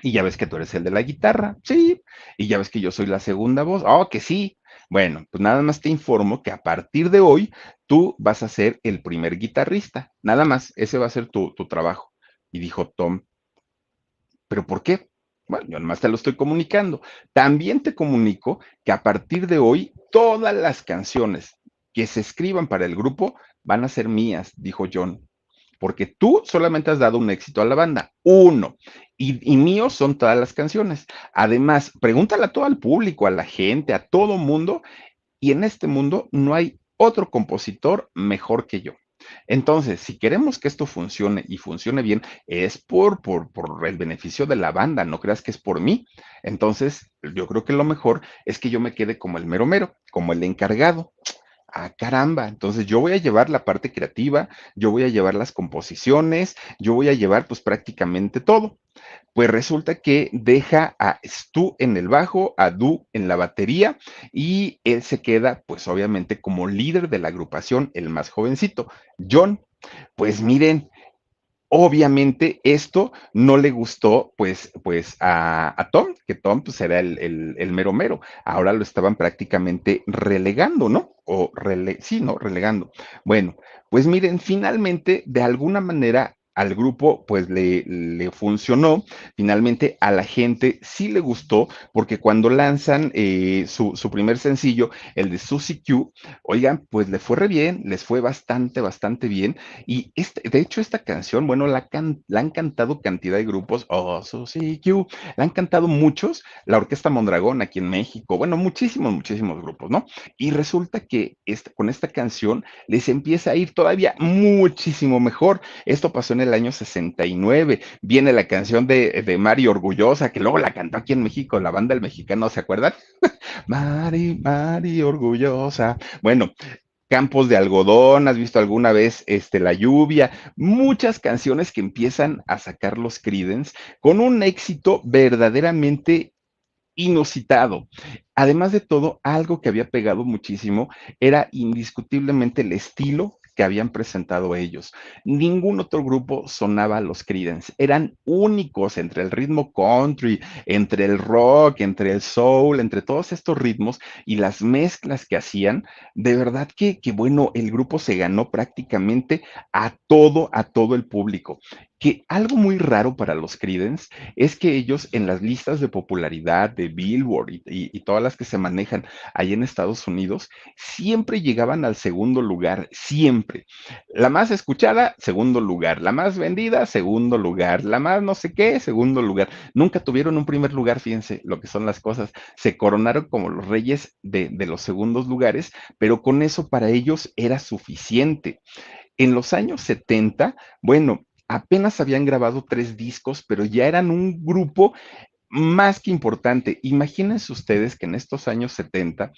Speaker 1: y ya ves que tú eres el de la guitarra, sí. Y ya ves que yo soy la segunda voz, oh, que sí. Bueno, pues nada más te informo que a partir de hoy tú vas a ser el primer guitarrista, nada más, ese va a ser tu trabajo. Y dijo Tom, ¿pero por qué? Bueno, yo nomás te lo estoy comunicando. También te comunico que a partir de hoy, todas las canciones que se escriban para el grupo van a ser mías, dijo John, porque tú solamente has dado un éxito a la banda, uno, y míos son todas las canciones. Además, pregúntale a todo el público, a la gente, a todo mundo, y en este mundo no hay otro compositor mejor que yo. Entonces, si queremos que esto funcione y funcione bien, es por el beneficio de la banda, no creas que es por mí. Entonces, yo creo que lo mejor es que yo me quede como el mero mero, como el encargado. Ah, caramba, entonces yo voy a llevar la parte creativa, yo voy a llevar las composiciones, yo voy a llevar pues prácticamente todo. Pues resulta que deja a Stu en el bajo, a Du en la batería y él se queda pues obviamente como líder de la agrupación, el más jovencito, John. Pues miren, obviamente esto no le gustó pues a Tom, que Tom pues era el mero mero. Ahora lo estaban prácticamente relegando, ¿no? Sí, ¿no? Relegando. Bueno, pues miren, finalmente de alguna manera al grupo pues le funcionó, finalmente a la gente sí le gustó, porque cuando lanzan su primer sencillo, el de Susie Q, oigan, pues le fue re bien, les fue bastante, bastante bien, y de hecho, esta canción, bueno, la han cantado cantidad de grupos, oh, Susie Q, la han cantado muchos, la Orquesta Mondragón aquí en México, bueno, muchísimos, muchísimos grupos, ¿no? Y resulta que con esta canción les empieza a ir todavía muchísimo mejor. Esto pasó en el año 69. Viene la canción de Mari Orgullosa, que luego la cantó aquí en México, la banda del mexicano, ¿se acuerdan? Mari, Mari Orgullosa. Bueno, Campos de Algodón, ¿has visto alguna vez La Lluvia? Muchas canciones que empiezan a sacar los Creedence con un éxito verdaderamente inusitado. Además de todo, algo que había pegado muchísimo era indiscutiblemente el estilo que habían presentado ellos. Ningún otro grupo sonaba a los Creedence. Eran únicos entre el ritmo country, entre el rock, entre el soul, entre todos estos ritmos y las mezclas que hacían. De verdad que bueno, el grupo se ganó prácticamente a todo el público. Que algo muy raro para los Creedence es que ellos en las listas de popularidad de Billboard y todas las que se manejan ahí en Estados Unidos, siempre llegaban al segundo lugar, siempre. La más escuchada, segundo lugar. La más vendida, segundo lugar. La más no sé qué, segundo lugar. Nunca tuvieron un primer lugar, fíjense lo que son las cosas. Se coronaron como los reyes de los segundos lugares, pero con eso para ellos era suficiente. En los años 70, bueno, apenas habían grabado 3 discos, pero ya eran un grupo más que importante. Imagínense ustedes que en estos años 70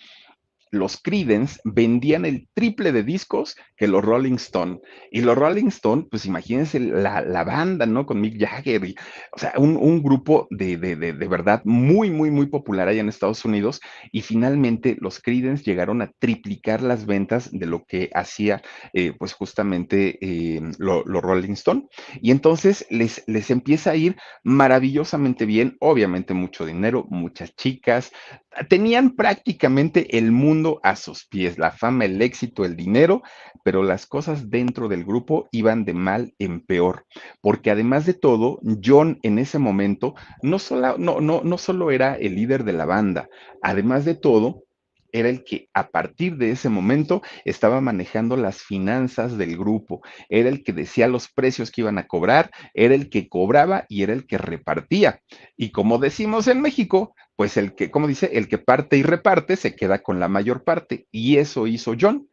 Speaker 1: los Creedence vendían el triple de discos que los Rolling Stone. Y los Rolling Stone, pues imagínense la banda, ¿no? Con Mick Jagger. O sea, un grupo de verdad muy, muy, muy popular allá en Estados Unidos. Y finalmente los Creedence llegaron a triplicar las ventas de lo que hacía, pues justamente los Rolling Stone. Y entonces les empieza a ir maravillosamente bien. Obviamente mucho dinero, muchas chicas, tenían prácticamente el mundo a sus pies, la fama, el éxito, el dinero, pero las cosas dentro del grupo iban de mal en peor, porque además de todo, John en ese momento no solo era el líder de la banda, además de todo, era el que a partir de ese momento estaba manejando las finanzas del grupo, era el que decía los precios que iban a cobrar, era el que cobraba y era el que repartía. Y como decimos en México, pues el que, como dice, el que parte y reparte se queda con la mayor parte. Y eso hizo John.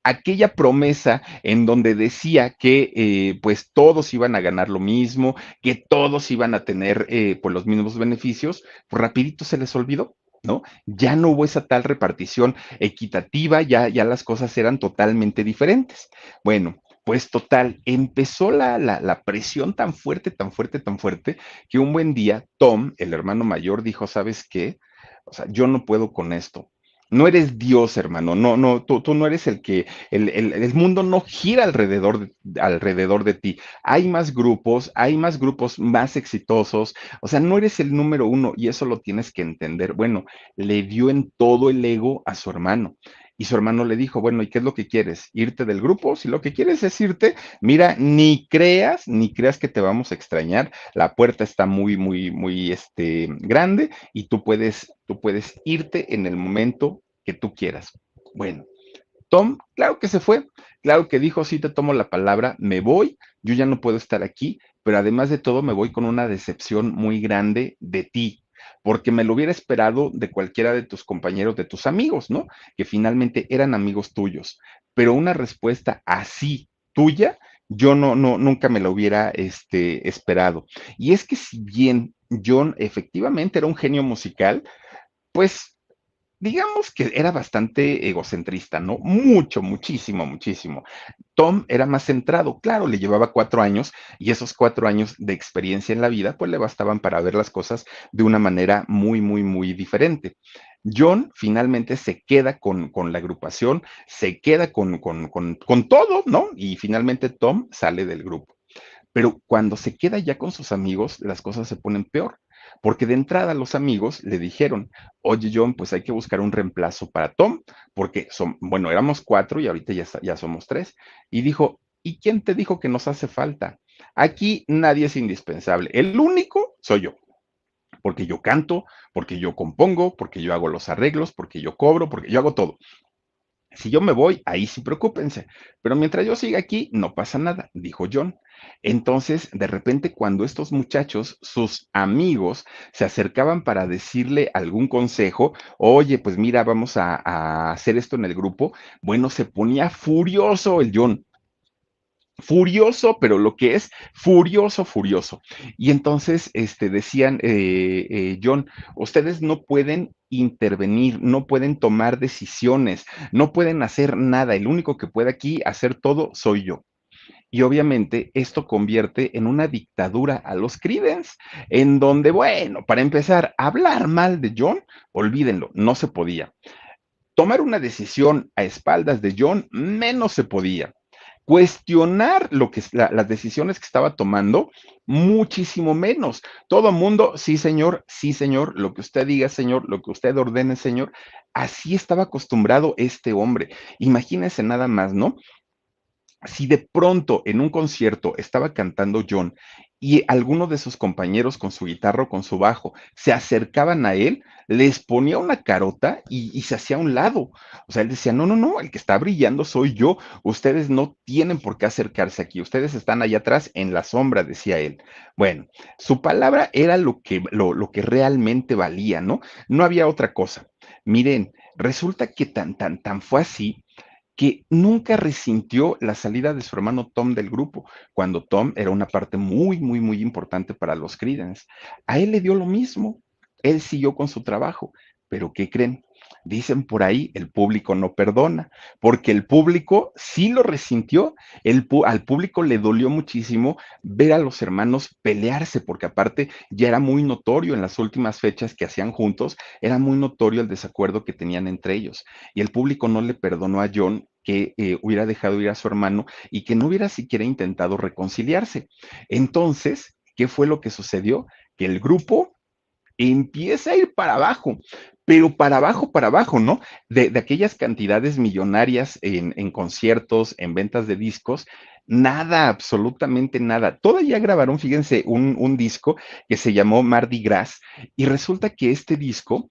Speaker 1: Aquella promesa en donde decía que pues todos iban a ganar lo mismo, que todos iban a tener pues los mismos beneficios, pues rapidito se les olvidó. ¿No? Ya no hubo esa tal repartición equitativa, ya las cosas eran totalmente diferentes. Bueno, pues total, empezó la presión tan fuerte, tan fuerte, tan fuerte, que un buen día Tom, el hermano mayor, dijo, ¿sabes qué? O sea, yo no puedo con esto. No eres Dios, hermano. No, no, tú no eres el que, el mundo no gira alrededor de ti. Hay más grupos más exitosos. O sea, no eres el número uno y eso lo tienes que entender. Bueno, le dio en todo el ego a su hermano. Y su hermano le dijo, bueno, ¿y qué es lo que quieres? ¿Irte del grupo? Si lo que quieres es irte, mira, ni creas que te vamos a extrañar. La puerta está muy, muy, muy, grande y tú puedes irte en el momento que tú quieras. Bueno, Tom, claro que se fue, claro que dijo, sí te tomo la palabra, me voy, yo ya no puedo estar aquí, pero además de todo me voy con una decepción muy grande de ti, porque me lo hubiera esperado de cualquiera de tus compañeros, de tus amigos, ¿no? Que finalmente eran amigos tuyos, pero una respuesta así tuya, yo nunca me la hubiera, esperado. Y es que si bien John efectivamente era un genio musical, pues digamos que era bastante egocentrista, ¿no? Mucho, muchísimo, muchísimo. Tom era más centrado, claro, le llevaba 4 años y esos 4 años de experiencia en la vida, pues le bastaban para ver las cosas de una manera muy, muy, muy diferente. John finalmente se queda con la agrupación, se queda con todo, ¿no? Y finalmente Tom sale del grupo. Pero cuando se queda ya con sus amigos, las cosas se ponen peor, porque de entrada los amigos le dijeron, oye John, pues hay que buscar un reemplazo para Tom, porque bueno, éramos 4 y ahorita ya somos 3. Y dijo, ¿y quién te dijo que nos hace falta? Aquí nadie es indispensable, el único soy yo, porque yo canto, porque yo compongo, porque yo hago los arreglos, porque yo cobro, porque yo hago todo. Si yo me voy, ahí sí preocúpense, pero mientras yo siga aquí, no pasa nada, dijo John. Entonces, de repente, cuando estos muchachos, sus amigos, se acercaban para decirle algún consejo, oye, pues mira, vamos a hacer esto en el grupo, bueno, se ponía furioso el John, furioso, pero lo que es furioso, furioso. Y entonces decían, John, ustedes no pueden intervenir, no pueden tomar decisiones, no pueden hacer nada, el único que puede aquí hacer todo soy yo. Y obviamente esto convierte en una dictadura a los Creedence, en donde, bueno, para empezar, hablar mal de John, olvídenlo, no se podía. Tomar una decisión a espaldas de John, menos se podía. Cuestionar las decisiones que estaba tomando, muchísimo menos. Todo mundo, sí señor, lo que usted diga, señor, lo que usted ordene, señor. Así estaba acostumbrado este hombre. Imagínense nada más, ¿no? Si de pronto en un concierto estaba cantando John y alguno de sus compañeros con su guitarra o con su bajo se acercaban a él, les ponía una carota y se hacía a un lado. O sea, él decía, no, no, no, el que está brillando soy yo. Ustedes no tienen por qué acercarse aquí. Ustedes están allá atrás en la sombra, decía él. Bueno, su palabra era lo que realmente valía, ¿no? No había otra cosa. Miren, resulta que tan fue así que nunca resintió la salida de su hermano Tom del grupo, cuando Tom era una parte muy, muy, muy importante para los Creedence. A él le dio lo mismo, él siguió con su trabajo, pero ¿qué creen? Dicen por ahí, el público no perdona, porque el público sí lo resintió, al público le dolió muchísimo ver a los hermanos pelearse, porque aparte ya era muy notorio en las últimas fechas que hacían juntos, era muy notorio el desacuerdo que tenían entre ellos y el público no le perdonó a John que hubiera dejado ir a su hermano y que no hubiera siquiera intentado reconciliarse. Entonces, ¿qué fue lo que sucedió? Que el grupo empieza a ir pero para abajo, ¿no? De aquellas cantidades millonarias en conciertos, en ventas de discos, nada, absolutamente nada. Todavía grabaron, fíjense, un disco que se llamó Mardi Gras y resulta que este disco,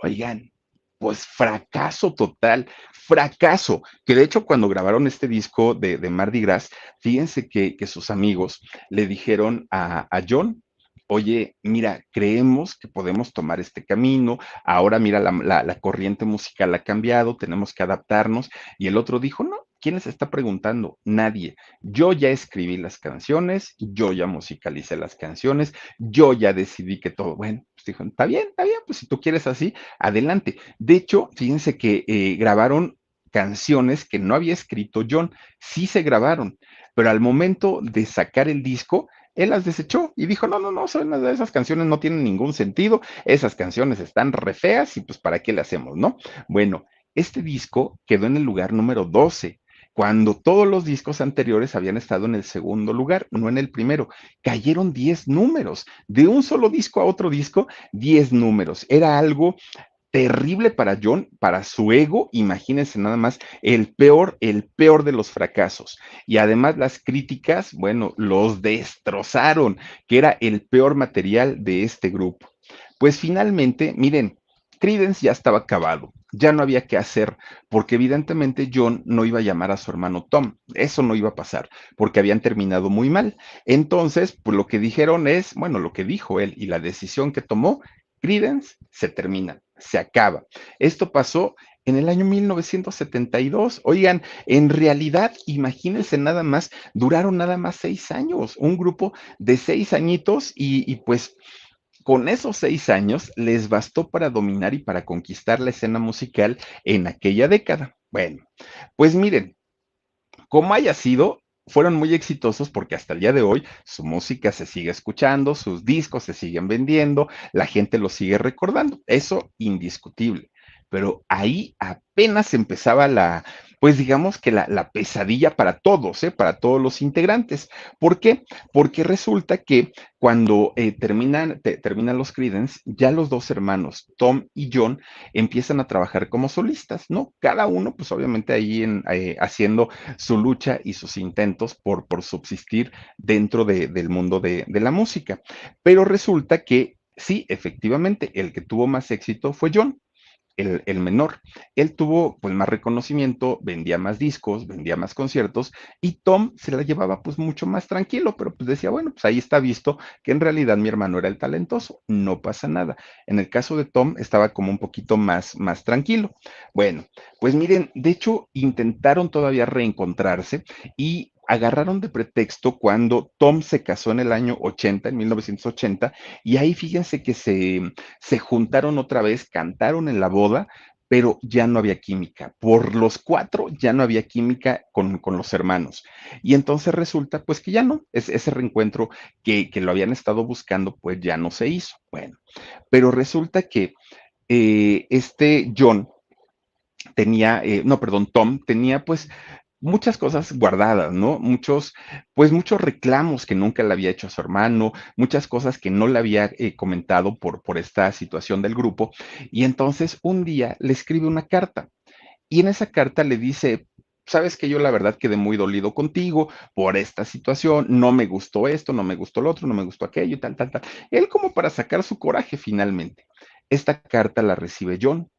Speaker 1: oigan, pues fracaso total, fracaso, que de hecho cuando grabaron este disco de Mardi Gras, fíjense que sus amigos le dijeron a John, oye, mira, creemos que podemos tomar este camino, ahora mira, la corriente musical ha cambiado, tenemos que adaptarnos. Y el otro dijo, no, ¿quién les está preguntando? Nadie. Yo ya escribí las canciones, yo ya musicalicé las canciones, yo ya decidí que todo, bueno, pues dijo, está bien, pues si tú quieres así, adelante. De hecho, fíjense que grabaron canciones que no había escrito John, sí se grabaron, pero al momento de sacar el disco, él las desechó y dijo, no, no, no, esas canciones no tienen ningún sentido, esas canciones están re feas y pues ¿para qué le hacemos, no? Bueno, este disco quedó en el lugar número 12, cuando todos los discos anteriores habían estado en el segundo lugar, no en el primero. Cayeron 10 números, de un solo disco a otro disco, 10 números. Era algo terrible para John, para su ego, imagínense nada más, el peor de los fracasos. Y además las críticas, bueno, los destrozaron, que era el peor material de este grupo. Pues finalmente, miren, Creedence ya estaba acabado, ya no había qué hacer, porque evidentemente John no iba a llamar a su hermano Tom, eso no iba a pasar, porque habían terminado muy mal. Entonces, pues lo que dijeron es, bueno, lo que dijo él y la decisión que tomó, Creedence se termina, se acaba. Esto pasó en el año 1972. Oigan, en realidad, imagínense nada más, duraron nada más 6 años, un grupo de 6 añitos y pues con esos 6 años les bastó para dominar y para conquistar la escena musical en aquella década. Bueno, pues miren, como haya sido, fueron muy exitosos porque hasta el día de hoy su música se sigue escuchando, sus discos se siguen vendiendo, la gente los sigue recordando, eso indiscutible. Pero ahí apenas empezaba pues digamos que la pesadilla para todos, ¿eh? Para todos los integrantes. ¿Por qué? Porque resulta que cuando terminan los Creedence, ya los dos hermanos, Tom y John, empiezan a trabajar como solistas, ¿no? Cada uno, pues obviamente ahí haciendo su lucha y sus intentos por subsistir dentro del mundo de la música. Pero resulta que sí, efectivamente, el que tuvo más éxito fue John. El menor, él tuvo pues más reconocimiento, vendía más discos, vendía más conciertos y Tom se la llevaba pues mucho más tranquilo, pero pues decía, bueno, pues ahí está visto que en realidad mi hermano era el talentoso, no pasa nada. En el caso de Tom estaba como un poquito más tranquilo. Bueno, pues miren, de hecho intentaron todavía reencontrarse y agarraron de pretexto cuando Tom se casó en el año 80, en 1980, y ahí fíjense que se juntaron otra vez, cantaron en la boda, pero ya no había química. Por los cuatro ya no había química con los hermanos. Y entonces resulta pues que ya no, ese reencuentro que lo habían estado buscando pues ya no se hizo. Bueno, pero resulta que este John tenía, no, perdón, Tom tenía pues muchas cosas guardadas, ¿no? Pues muchos reclamos que nunca le había hecho a su hermano, muchas cosas que no le había comentado por esta situación del grupo. Y entonces un día le escribe una carta y en esa carta le dice, sabes que yo la verdad quedé muy dolido contigo por esta situación, no me gustó esto, no me gustó lo otro, no me gustó aquello y tal, tal, tal. Él como para sacar su coraje finalmente. Esta carta la recibe John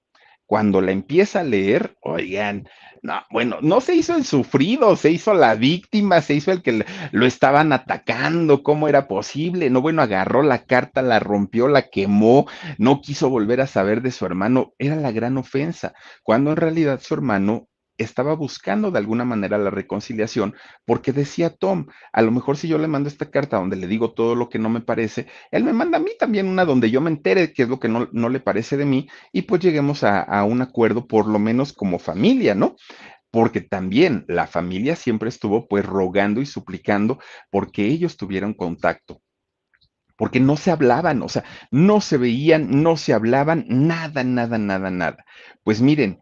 Speaker 1: cuando la empieza a leer, oigan, no, bueno, no se hizo el sufrido, se hizo la víctima, se hizo el que lo estaban atacando, ¿cómo era posible? No, bueno, agarró la carta, la rompió, la quemó, no quiso volver a saber de su hermano, era la gran ofensa, cuando en realidad su hermano estaba buscando de alguna manera la reconciliación, porque decía Tom, a lo mejor si yo le mando esta carta donde le digo todo lo que no me parece, él me manda a mí también una donde yo me entere qué es lo que no le parece de mí y pues lleguemos a un acuerdo por lo menos como familia, ¿no? Porque también la familia siempre estuvo pues rogando y suplicando porque ellos tuvieran contacto, porque no se hablaban, o sea, no se veían, no se hablaban, nada, nada, nada, nada. Pues miren,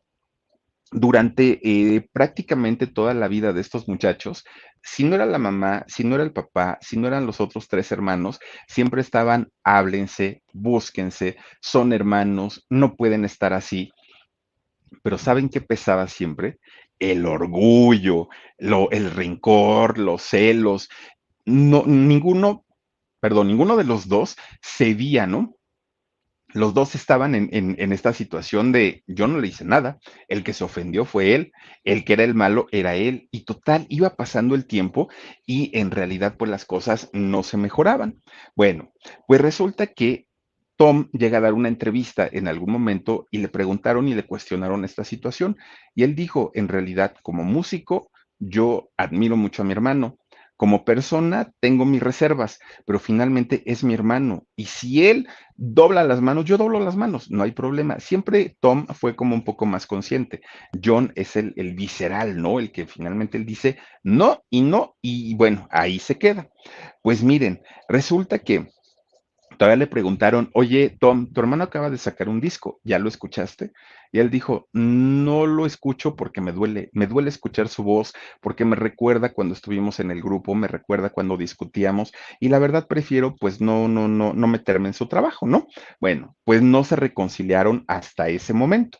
Speaker 1: durante prácticamente toda la vida de estos muchachos, si no era la mamá, si no era el papá, si no eran los otros tres hermanos, siempre estaban, háblense, búsquense, son hermanos, no pueden estar así. Pero ¿saben qué pesaba siempre? El orgullo, el rencor, los celos. No, ninguno de los dos cedía, ¿no? Los dos estaban en esta situación de yo no le hice nada, el que se ofendió fue él, el que era el malo era él, y total, iba pasando el tiempo y en realidad pues las cosas no se mejoraban. Bueno, pues resulta que Tom llega a dar una entrevista en algún momento y le preguntaron y le cuestionaron esta situación y él dijo, en realidad como músico, yo admiro mucho a mi hermano. Como persona tengo mis reservas, pero finalmente es mi hermano. Y si él dobla las manos, yo doblo las manos, no hay problema. Siempre Tom fue como un poco más consciente. John es el visceral, ¿no? El que finalmente él dice no, y bueno, ahí se queda. Pues miren, resulta que Todavía le preguntaron, oye, Tom, tu hermano acaba de sacar un disco, ¿ya lo escuchaste? Y él dijo, no lo escucho porque me duele escuchar su voz, porque me recuerda cuando estuvimos en el grupo, me recuerda cuando discutíamos, y la verdad prefiero pues no meterme en su trabajo, ¿no? Bueno, pues no se reconciliaron hasta ese momento,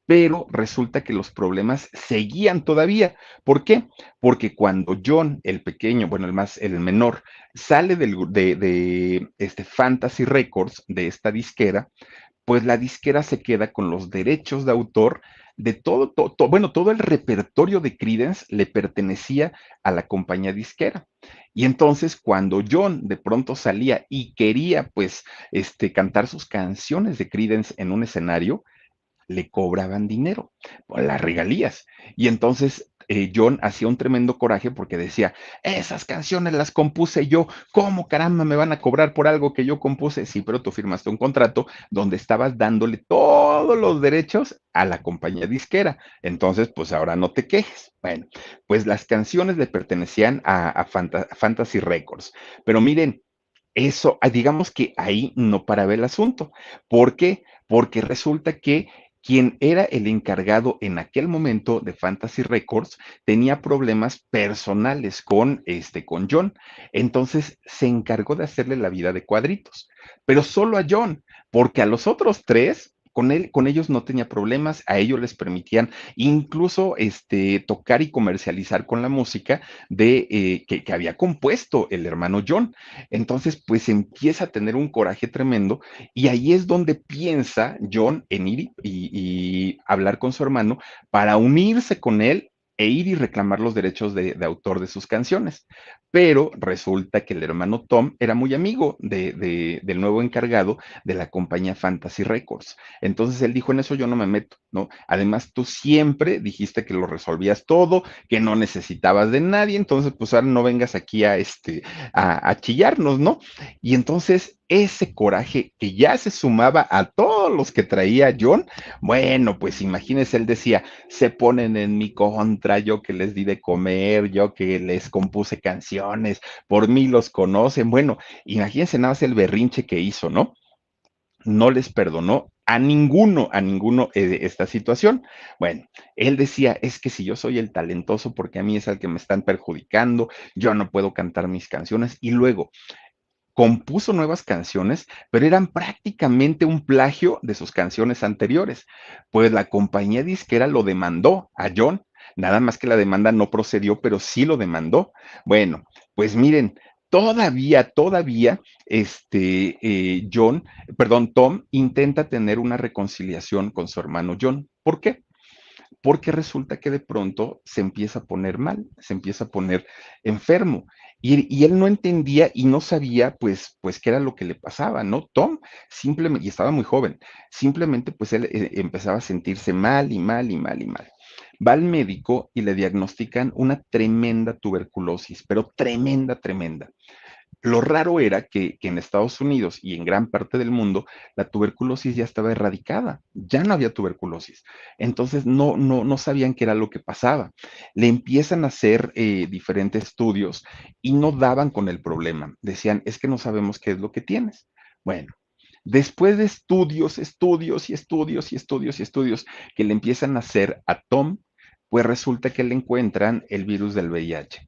Speaker 1: pero resulta que los problemas seguían todavía. ¿Por qué? Porque cuando John, el pequeño, bueno, el menor, sale de Fantasy Records, de esta disquera, pues la disquera se queda con los derechos de autor de bueno, todo el repertorio de Creedence le pertenecía a la compañía disquera. Y entonces cuando John de pronto salía y quería pues cantar sus canciones de Creedence en un escenario, le cobraban dinero por las regalías. Y entonces John hacía un tremendo coraje porque decía, esas canciones las compuse yo, ¿cómo caramba me van a cobrar por algo que yo compuse? Sí, pero tú firmaste un contrato donde estabas dándole todos los derechos a la compañía disquera. Entonces, pues ahora no te quejes. Bueno, pues las canciones le pertenecían a Fantasy Records. Pero miren, eso, digamos que ahí no paraba el asunto. ¿Por qué? Porque resulta que quien era el encargado en aquel momento de Fantasy Records tenía problemas personales con John. Entonces se encargó de hacerle la vida de cuadritos, pero solo a John, porque a los otros tres, con ellos no tenía problemas, a ellos les permitían incluso tocar y comercializar con la música que había compuesto el hermano John. Entonces, pues empieza a tener un coraje tremendo y ahí es donde piensa John en ir y hablar con su hermano para unirse con él e ir y reclamar los derechos de autor de sus canciones. Pero resulta que el hermano Tom era muy amigo del nuevo encargado de la compañía Fantasy Records. Entonces él dijo, en eso yo no me meto, ¿no? Además, tú siempre dijiste que lo resolvías todo, que no necesitabas de nadie, entonces pues ahora no vengas aquí a chillarnos, ¿no? Y entonces ese coraje que ya se sumaba a todos los que traía John, bueno, pues imagínense, él decía, se ponen en mi contra, yo que les di de comer, yo que les compuse canciones, por mí los conocen, bueno, imagínense nada más el berrinche que hizo, ¿no? No les perdonó a ninguno esta situación. Bueno, él decía, es que si yo soy el talentoso, porque a mí es el que me están perjudicando, yo no puedo cantar mis canciones. Y luego, compuso nuevas canciones, pero eran prácticamente un plagio de sus canciones anteriores, pues la compañía disquera lo demandó a John, nada más que la demanda no procedió, pero sí lo demandó. Bueno, pues miren, todavía, Tom intenta tener una reconciliación con su hermano John. ¿Por qué? Porque resulta que de pronto se empieza a poner mal, se empieza a poner enfermo. Y él no entendía y no sabía, pues, qué era lo que le pasaba, ¿no? Tom simplemente, y estaba muy joven, simplemente, pues, él empezaba a sentirse mal y mal y mal y mal. Va al médico y le diagnostican una tremenda tuberculosis, pero tremenda, tremenda. Lo raro era que en Estados Unidos y en gran parte del mundo la tuberculosis ya estaba erradicada, ya no había tuberculosis. Entonces no sabían qué era lo que pasaba. Le empiezan a hacer diferentes estudios y no daban con el problema. Decían, es que no sabemos qué es lo que tienes. Bueno, después de estudios que le empiezan a hacer a Tom, pues resulta que le encuentran el virus del VIH.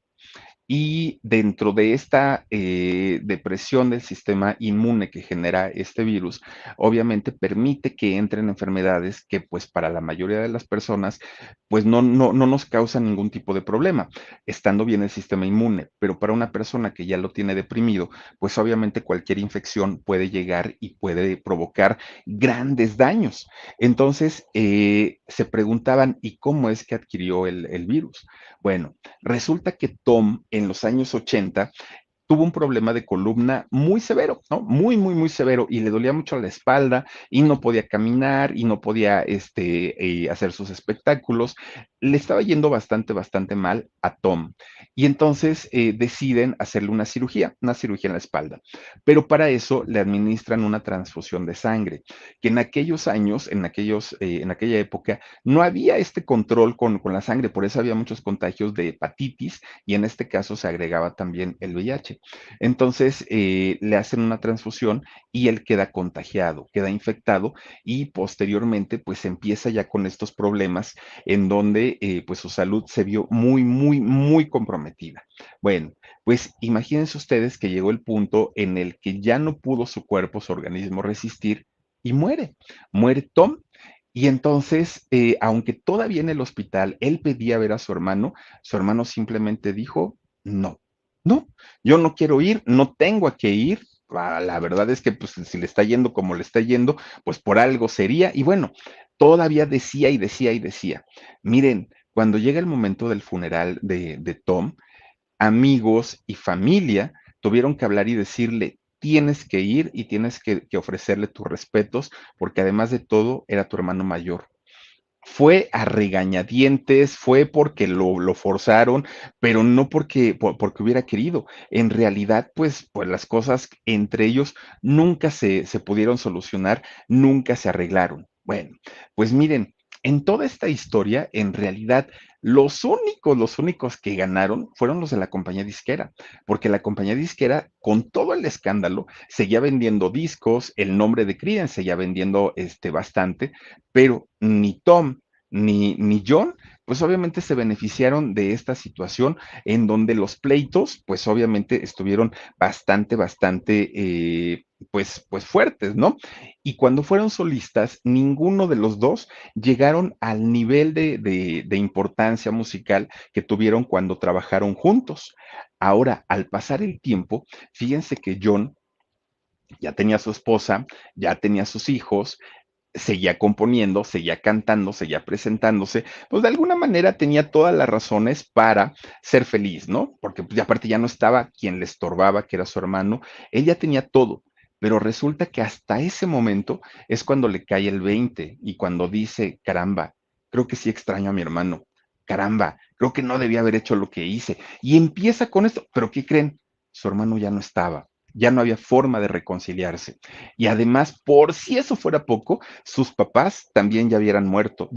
Speaker 1: Y dentro de esta depresión del sistema inmune que genera este virus, obviamente permite que entren enfermedades que pues para la mayoría de las personas pues no nos causan ningún tipo de problema, estando bien el sistema inmune, pero para una persona que ya lo tiene deprimido, pues obviamente cualquier infección puede llegar y puede provocar grandes daños. Entonces se preguntaban, ¿y cómo es que adquirió el virus? Bueno, resulta que Tom en los años 80 tuvo un problema de columna muy severo, ¿no? Muy, muy, muy severo y le dolía mucho la espalda y no podía caminar y no podía hacer sus espectáculos. le estaba yendo bastante, bastante mal a Tom. Y entonces deciden hacerle una cirugía en la espalda. Pero para eso le administran una transfusión de sangre, que en aquellos años, en aquella época, no había este control con la sangre, por eso había muchos contagios de hepatitis y en este caso se agregaba también el VIH. Entonces le hacen una transfusión y él queda contagiado, queda infectado y posteriormente pues empieza ya con estos problemas en donde pues su salud se vio muy, muy, muy comprometida. Bueno, pues imagínense ustedes que llegó el punto en el que ya no pudo su cuerpo, su organismo resistir y muere. Muere Tom. Y entonces, aunque todavía en el hospital él pedía ver a su hermano simplemente dijo, no, no, yo no quiero ir, no tengo a qué ir. La verdad es que pues, si le está yendo como le está yendo, pues por algo sería. Y bueno, todavía decía y decía y decía. Miren, cuando llega el momento del funeral de Tom, amigos y familia tuvieron que hablar y decirle, tienes que ir y tienes que ofrecerle tus respetos, porque además de todo era tu hermano mayor. Fue a regañadientes, fue porque lo forzaron, pero no porque hubiera querido. En realidad, pues las cosas entre ellos nunca se pudieron solucionar, nunca se arreglaron. Bueno, pues miren, en toda esta historia, en realidad, los únicos que ganaron fueron los de la compañía disquera, porque la compañía disquera, con todo el escándalo, seguía vendiendo discos, el nombre de Creedence seguía vendiendo bastante, pero ni Tom ni John, pues obviamente se beneficiaron de esta situación en donde los pleitos, pues obviamente estuvieron bastante, bastante, pues fuertes, ¿no? Y cuando fueron solistas, ninguno de los dos llegaron al nivel de importancia musical que tuvieron cuando trabajaron juntos. Ahora, al pasar el tiempo, fíjense que John ya tenía su esposa, ya tenía sus hijos, seguía componiendo, seguía cantando, seguía presentándose, pues de alguna manera tenía todas las razones para ser feliz, ¿no? Porque pues, aparte ya no estaba quien le estorbaba, que era su hermano, él ya tenía todo, pero resulta que hasta ese momento es cuando le cae el 20 y cuando dice, caramba, creo que sí extraño a mi hermano, caramba, creo que no debía haber hecho lo que hice. Y empieza con esto, pero ¿qué creen? Su hermano ya no estaba. Ya no había forma de reconciliarse. Y además, por si eso fuera poco, sus papás también ya habían muerto,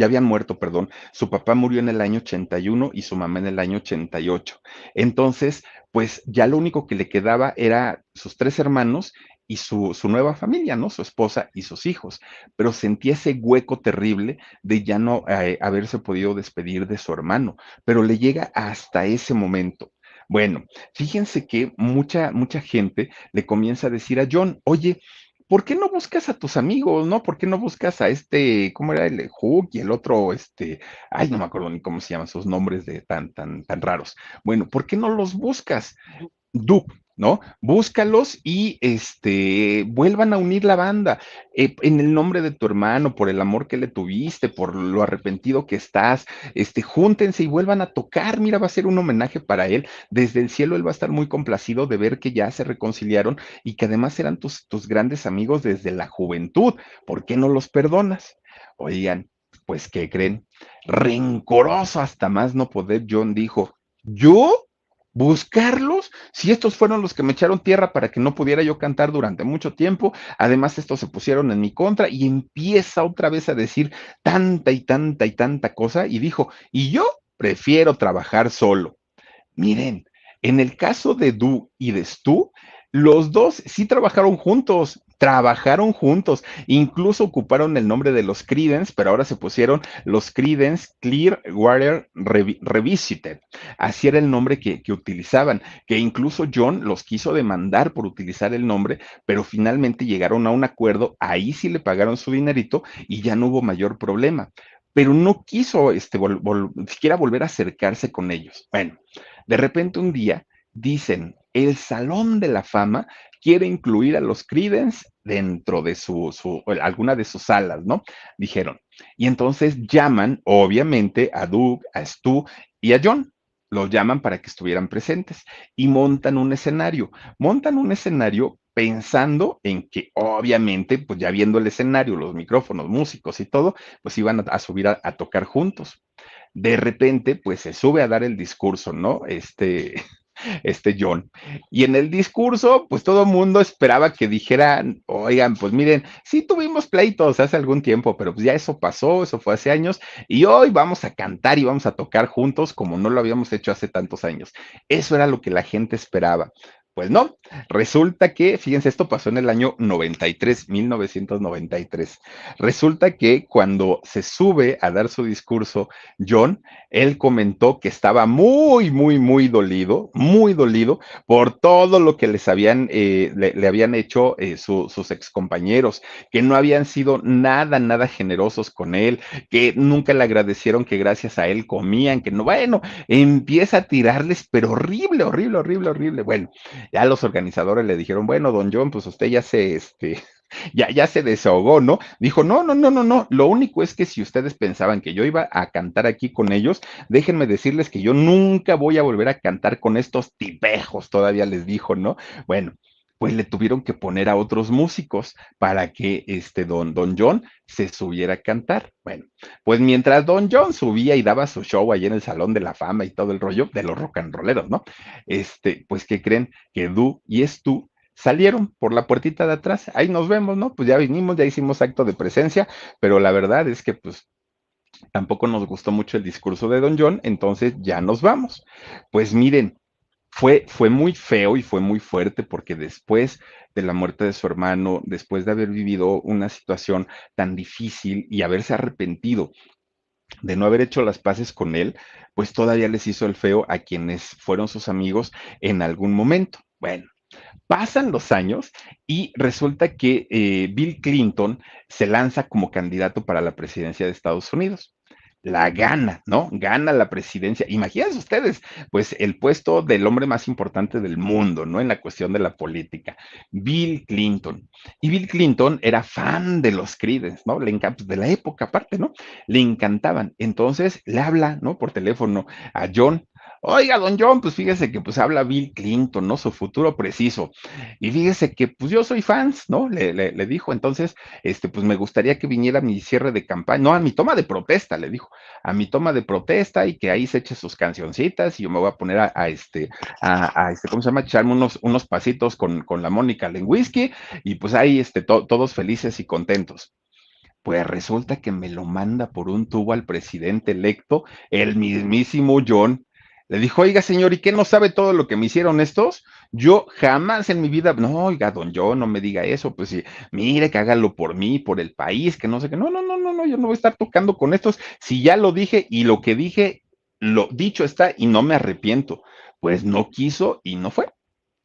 Speaker 1: perdón. Su papá murió en el año 81 y su mamá en el año 88. Entonces, pues ya lo único que le quedaba era sus tres hermanos y su nueva familia, ¿no? Su esposa y sus hijos. Pero sentía ese hueco terrible de ya no haberse podido despedir de su hermano. Pero le llega hasta ese momento. Bueno, fíjense que mucha gente le comienza a decir a John, oye, ¿por qué no buscas a tus amigos, no? ¿Por qué no buscas a cómo era el Hook y el otro, ay, no me acuerdo ni cómo se llaman sus nombres de tan raros. Bueno, ¿por qué no los buscas? Duke, ¿no? Búscalos y vuelvan a unir la banda en el nombre de tu hermano, por el amor que le tuviste, por lo arrepentido que estás, júntense y vuelvan a tocar. Mira, va a ser un homenaje para él. Desde el cielo él va a estar muy complacido de ver que ya se reconciliaron y que además eran tus grandes amigos desde la juventud. ¿Por qué no los perdonas? Oigan, pues, ¿qué creen? Rencoroso hasta más no poder, John dijo, ¿yo? Buscarlos, si estos fueron los que me echaron tierra para que no pudiera yo cantar durante mucho tiempo, además estos se pusieron en mi contra y empieza otra vez a decir tanta y tanta y tanta cosa y dijo, y yo prefiero trabajar solo. Miren, en el caso de Du y de Stu, los dos sí trabajaron juntos, incluso ocuparon el nombre de los Creedence, pero ahora se pusieron los Creedence Clearwater Revisited. Así era el nombre que utilizaban, que incluso John los quiso demandar por utilizar el nombre, pero finalmente llegaron a un acuerdo, ahí sí le pagaron su dinerito y ya no hubo mayor problema. Pero no quiso siquiera volver a acercarse con ellos. Bueno, de repente un día dicen, el Salón de la Fama quiere incluir a los Creedence dentro de alguna de sus salas, ¿no? Dijeron. Y entonces llaman, obviamente, a Doug, a Stu y a John. Los llaman para que estuvieran presentes y montan un escenario pensando en que obviamente, pues ya viendo el escenario, los micrófonos, músicos y todo, pues iban a subir a tocar juntos. de repente, pues se sube a dar el discurso, ¿no? John. Y en el discurso, pues todo el mundo esperaba que dijeran, oigan, pues miren, sí tuvimos pleitos hace algún tiempo, pero pues ya eso pasó, eso fue hace años, y hoy vamos a cantar y vamos a tocar juntos como no lo habíamos hecho hace tantos años. Eso era lo que la gente esperaba. Pues no, resulta que, fíjense, esto pasó en el año 93, 1993. Resulta que cuando se sube a dar su discurso, John, él comentó que estaba muy dolido por todo lo que les habían, le habían hecho sus excompañeros, que no habían sido nada generosos con él, que nunca le agradecieron que gracias a él comían, que no, bueno, empieza a tirarles, pero horrible. Bueno, ya los organizadores le dijeron, bueno, don John, pues usted ya ya se desahogó, ¿no? Dijo, no, lo único es que si ustedes pensaban que yo iba a cantar aquí con ellos, déjenme decirles que yo nunca voy a volver a cantar con estos tipejos, todavía les dijo, ¿no? Bueno, pues le tuvieron que poner a otros músicos para que don John se subiera a cantar. Bueno, pues mientras don John subía y daba su show ahí en el Salón de la Fama y todo el rollo de los rock and rolleros, ¿no? Pues, ¿qué creen? Que Du y Stu salieron por la puertita de atrás, ahí nos vemos, ¿no? Pues ya vinimos, ya hicimos acto de presencia, pero la verdad es que pues tampoco nos gustó mucho el discurso de Don John, entonces ya nos vamos. Pues miren, fue muy feo y fue muy fuerte porque después de la muerte de su hermano, después de haber vivido una situación tan difícil y haberse arrepentido de no haber hecho las paces con él, pues todavía les hizo el feo a quienes fueron sus amigos en algún momento. Bueno, pasan los años y resulta que Bill Clinton se lanza como candidato para la presidencia de Estados Unidos. La gana, ¿no? Gana la presidencia. Imagínense ustedes, pues el puesto del hombre más importante del mundo, ¿no? En la cuestión de la política, Bill Clinton. Y Bill Clinton era fan de los Creedence, ¿no? Le encanta, de la época aparte, ¿no? Le encantaban. Entonces le habla, ¿no? Por teléfono a John. Oiga, don John, pues fíjese que pues habla Bill Clinton, ¿no? Su futuro preciso. Y fíjese que pues yo soy fans, ¿no? Le dijo, entonces, pues me gustaría que viniera a mi cierre de campaña, no, a mi toma de protesta, le dijo, a mi toma de protesta y que ahí se eche sus cancioncitas y yo me voy a poner ¿cómo se llama? Echarme unos pasitos con la Mónica Lewinsky y pues ahí, todos felices y contentos. Pues resulta que me lo manda por un tubo al presidente electo, el mismísimo John. Le dijo, oiga, señor, ¿y qué no sabe todo lo que me hicieron estos? Yo jamás en mi vida, no, oiga, don John, no me diga eso, pues sí, mire que hágalo por mí, por el país, que no sé qué. No, yo no voy a estar tocando con estos. Si ya lo dije y lo que dije, lo dicho está y no me arrepiento. Pues no quiso y no fue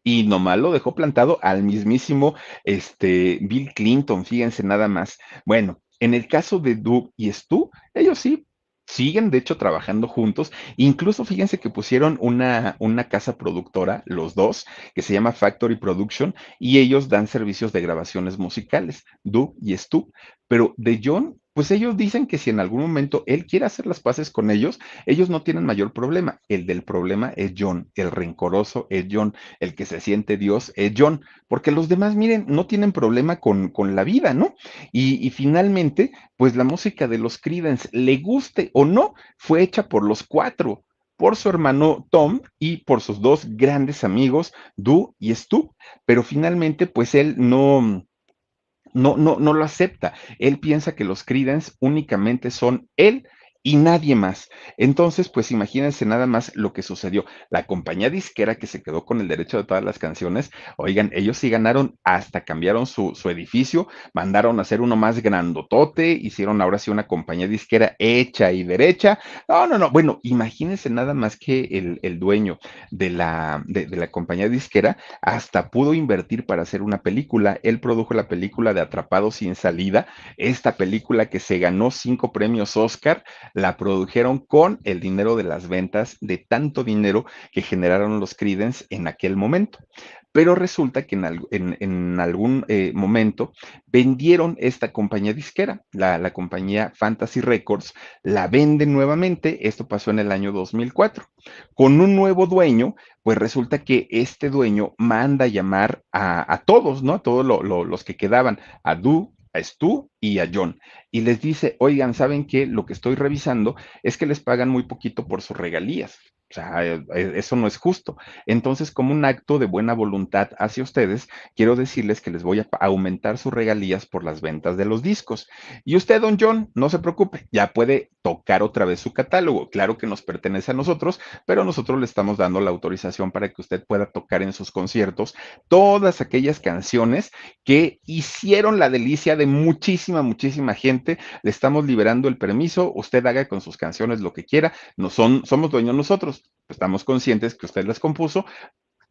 Speaker 1: y nomás lo dejó plantado al mismísimo Bill Clinton, fíjense nada más. Bueno, en el caso de Doug y Stu, ellos sí siguen de hecho trabajando juntos, incluso fíjense que pusieron una casa productora, los dos, que se llama Factory Production, y ellos dan servicios de grabaciones musicales, Doug y Stu, pero de John, pues ellos dicen que si en algún momento él quiere hacer las paces con ellos no tienen mayor problema. El del problema es John, el rencoroso es John, el que se siente Dios es John, porque los demás, miren, no tienen problema con la vida, ¿no? Y finalmente, pues la música de los Creedence, le guste o no, fue hecha por los cuatro, por su hermano Tom y por sus dos grandes amigos, Du y Stu, pero finalmente, pues él no lo acepta. Él piensa que los Creedence únicamente son él y nadie más. Entonces, pues imagínense nada más lo que sucedió. La compañía disquera que se quedó con el derecho de todas las canciones, oigan, ellos sí ganaron, hasta cambiaron su edificio, mandaron a hacer uno más grandotote, hicieron ahora sí una compañía disquera hecha y derecha. No. Bueno, imagínense nada más que el dueño de la compañía disquera hasta pudo invertir para hacer una película. Él produjo la película de Atrapado sin salida, esta película que se ganó 5 premios Oscar, la produjeron con el dinero de las ventas, de tanto dinero que generaron los Creedence en aquel momento. Pero resulta que en algún momento vendieron esta compañía disquera, la compañía Fantasy Records, la venden nuevamente, esto pasó en el año 2004, con un nuevo dueño, pues resulta que este dueño manda a llamar a todos, ¿no? A todos los que quedaban, a Du, a Stu y a John, y les dice, oigan, ¿saben qué? Lo que estoy revisando es que les pagan muy poquito por sus regalías. O sea, eso no es justo. Entonces, como un acto de buena voluntad hacia ustedes, quiero decirles que les voy a aumentar sus regalías por las ventas de los discos. Y usted, don John, no se preocupe, ya puede tocar otra vez su catálogo. Claro que nos pertenece a nosotros, pero nosotros le estamos dando la autorización para que usted pueda tocar en sus conciertos todas aquellas canciones que hicieron la delicia de muchísima, muchísima gente. Le estamos liberando el permiso, usted haga con sus canciones lo que quiera, no son, somos dueños nosotros, estamos conscientes que usted las compuso,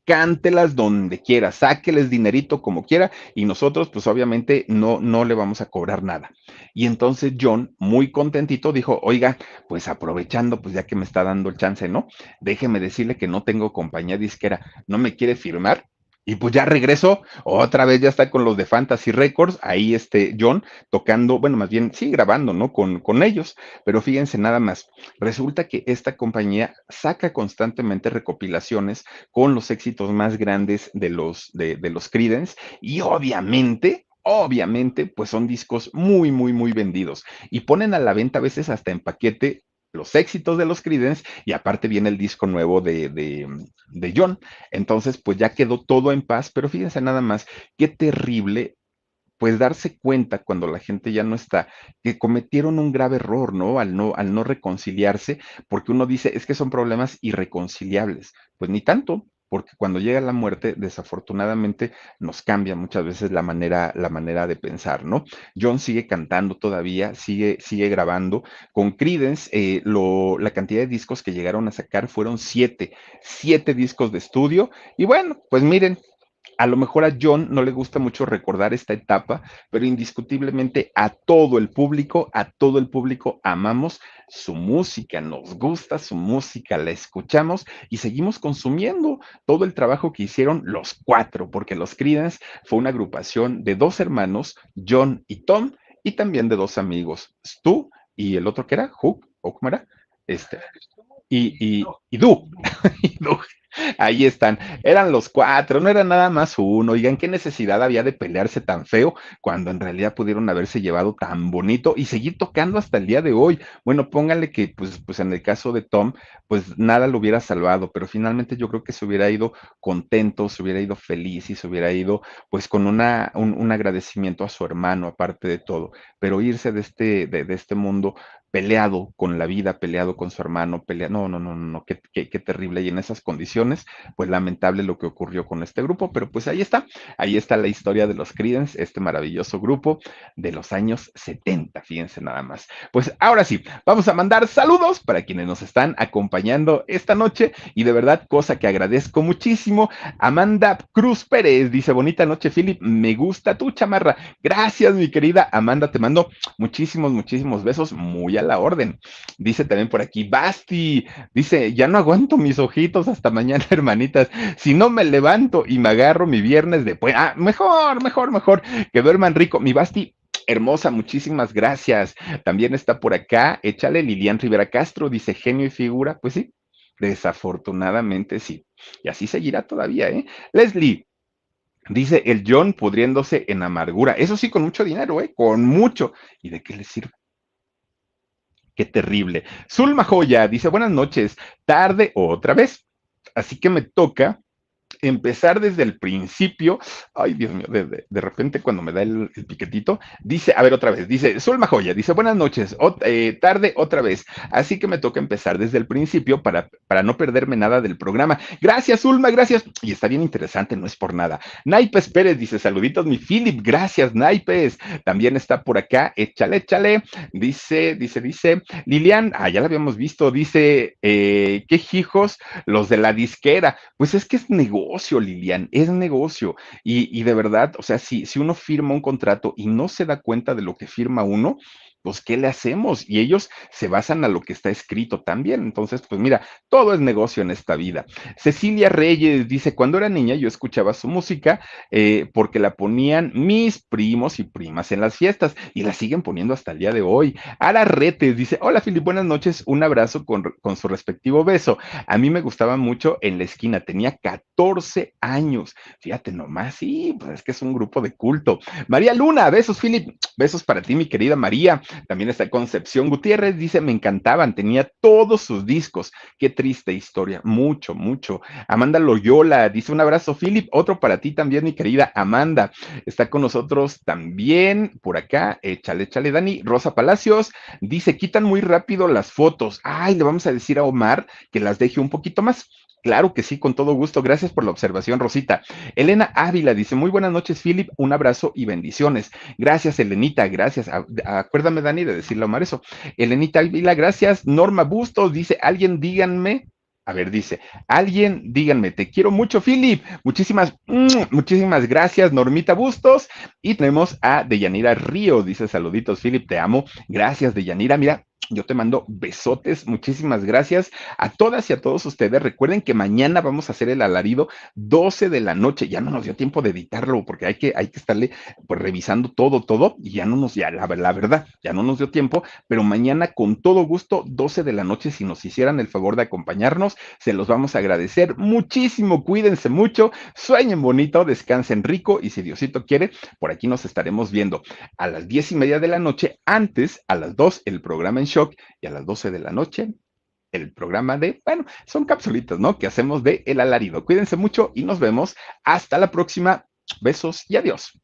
Speaker 1: cántelas donde quiera, sáqueles dinerito como quiera y nosotros pues obviamente no le vamos a cobrar nada. Y entonces John, muy contentito, dijo, oiga, pues aprovechando, pues ya que me está dando el chance, ¿no? Déjeme decirle que no tengo compañía disquera, ¿no me quiere firmar? Y pues ya regresó, otra vez ya está con los de Fantasy Records, ahí John tocando, bueno, más bien sí grabando, ¿no? Con ellos, pero fíjense nada más, resulta que esta compañía saca constantemente recopilaciones con los éxitos más grandes de los Creedence y obviamente, pues son discos muy, muy, muy vendidos y ponen a la venta a veces hasta en paquete los éxitos de los Creedence y aparte viene el disco nuevo de John. Entonces, pues ya quedó todo en paz, pero fíjense nada más, qué terrible pues darse cuenta cuando la gente ya no está, que cometieron un grave error, ¿no? Al no reconciliarse, porque uno dice, es que son problemas irreconciliables. Pues ni tanto, porque cuando llega la muerte, desafortunadamente nos cambia muchas veces la manera de pensar, ¿no? John sigue cantando todavía, sigue grabando. Con Creedence, la cantidad de discos que llegaron a sacar fueron siete discos de estudio. Y bueno, pues miren, a lo mejor a John no le gusta mucho recordar esta etapa, pero indiscutiblemente a todo el público amamos su música, nos gusta su música, la escuchamos y seguimos consumiendo todo el trabajo que hicieron los cuatro, porque los Creedence fue una agrupación de dos hermanos, John y Tom, y también de dos amigos, Stu y el otro que era, Hook, o cómo era, este, y Du, y Du. Ahí están, eran los cuatro, no era nada más uno. Oigan, qué necesidad había de pelearse tan feo cuando en realidad pudieron haberse llevado tan bonito y seguir tocando hasta el día de hoy. Bueno, póngale que, pues en el caso de Tom, pues nada lo hubiera salvado, pero finalmente yo creo que se hubiera ido contento, se hubiera ido feliz y se hubiera ido, pues con un agradecimiento a su hermano, aparte de todo. Pero irse de este mundo peleado con la vida, peleado con su hermano, peleado, no, qué terrible. Y en esas condiciones, pues lamentable lo que ocurrió con este grupo, pero pues ahí está la historia de los Creedence, este maravilloso grupo de los años 70, fíjense nada más. Pues ahora sí, vamos a mandar saludos para quienes nos están acompañando esta noche y de verdad, cosa que agradezco muchísimo. Amanda Cruz Pérez dice, bonita noche, Philip, me gusta tu chamarra. Gracias, mi querida Amanda, te mando muchísimos, muchísimos besos, muy a la orden. Dice también por aquí, Basti, dice, ya no aguanto mis ojitos hasta mañana, hermanitas. Si no me levanto y me agarro mi viernes después, mejor, que duerman rico. Mi Basti, hermosa, muchísimas gracias. También está por acá, échale Lilian Rivera Castro, dice genio y figura, pues sí, desafortunadamente sí. Y así seguirá todavía, ¿eh? Leslie, dice el John pudriéndose en amargura. Eso sí, con mucho dinero, ¿eh? Con mucho. ¿Y de qué le sirve? Qué terrible. Zulma Joya dice, buenas noches, tarde otra vez. Así que me toca empezar desde el principio. Ay, Dios mío, de repente cuando me da el piquetito, dice, a ver otra vez, dice, Zulma Joya, dice, buenas noches, tarde otra vez. Así que me toca empezar desde el principio para no perderme nada del programa. Gracias, Zulma, gracias. Y está bien interesante, no es por nada. Naipes Pérez dice, saluditos, mi Philip, gracias, Naipes. También está por acá, échale. Dice, Lilian, ya la habíamos visto, dice, qué hijos los de la disquera. Pues es que es negocio, Lilian, es negocio. Y de verdad, o sea, si uno firma un contrato y no se da cuenta de lo que firma uno, pues, ¿qué le hacemos? Y ellos se basan a lo que está escrito también. Entonces, pues mira, todo es negocio en esta vida. Cecilia Reyes dice, cuando era niña yo escuchaba su música porque la ponían mis primos y primas en las fiestas y la siguen poniendo hasta el día de hoy. Ara Retes dice, hola Filip, buenas noches, un abrazo con su respectivo beso. A mí me gustaba mucho en la esquina, tenía 14 años. Fíjate nomás, sí, pues es que es un grupo de culto. María Luna, besos Filip, besos para ti mi querida María. También está Concepción Gutiérrez, dice, me encantaban, tenía todos sus discos. Qué triste historia, mucho, mucho. Amanda Loyola dice, un abrazo, Philip, otro para ti también, mi querida Amanda. Está con nosotros también, por acá, échale, échale, Dani. Rosa Palacios dice, quitan muy rápido las fotos. Ay, le vamos a decir a Omar que las deje un poquito más. Claro que sí, con todo gusto. Gracias por la observación, Rosita. Elena Ávila dice, muy buenas noches, Philip, un abrazo y bendiciones. Gracias, Elenita, gracias. Acuérdame, Dani, de decirle a Omar eso. Elenita Ávila, gracias. Norma Bustos dice, alguien díganme. A ver, dice, alguien díganme, te quiero mucho, Philip. Muchísimas gracias, Normita Bustos. Y tenemos a Deyanira Río, dice, saluditos, Philip, te amo. Gracias, Deyanira. Mira, yo te mando besotes, muchísimas gracias a todas y a todos ustedes. Recuerden que mañana vamos a hacer el alarido 12 de la noche. Ya no nos dio tiempo de editarlo porque hay que estarle pues revisando todo y ya no nos, ya la verdad, ya no nos dio tiempo, pero mañana con todo gusto, 12 de la noche, si nos hicieran el favor de acompañarnos, se los vamos a agradecer muchísimo. Cuídense mucho, sueñen bonito, descansen rico y si Diosito quiere, por aquí nos estaremos viendo a las 10:30 de la noche, antes a las 2 el programa en shock y a las 12 de la noche el programa de, bueno, son capsulitas, ¿no? Que hacemos de El Alarido. Cuídense mucho y nos vemos hasta la próxima. Besos y adiós.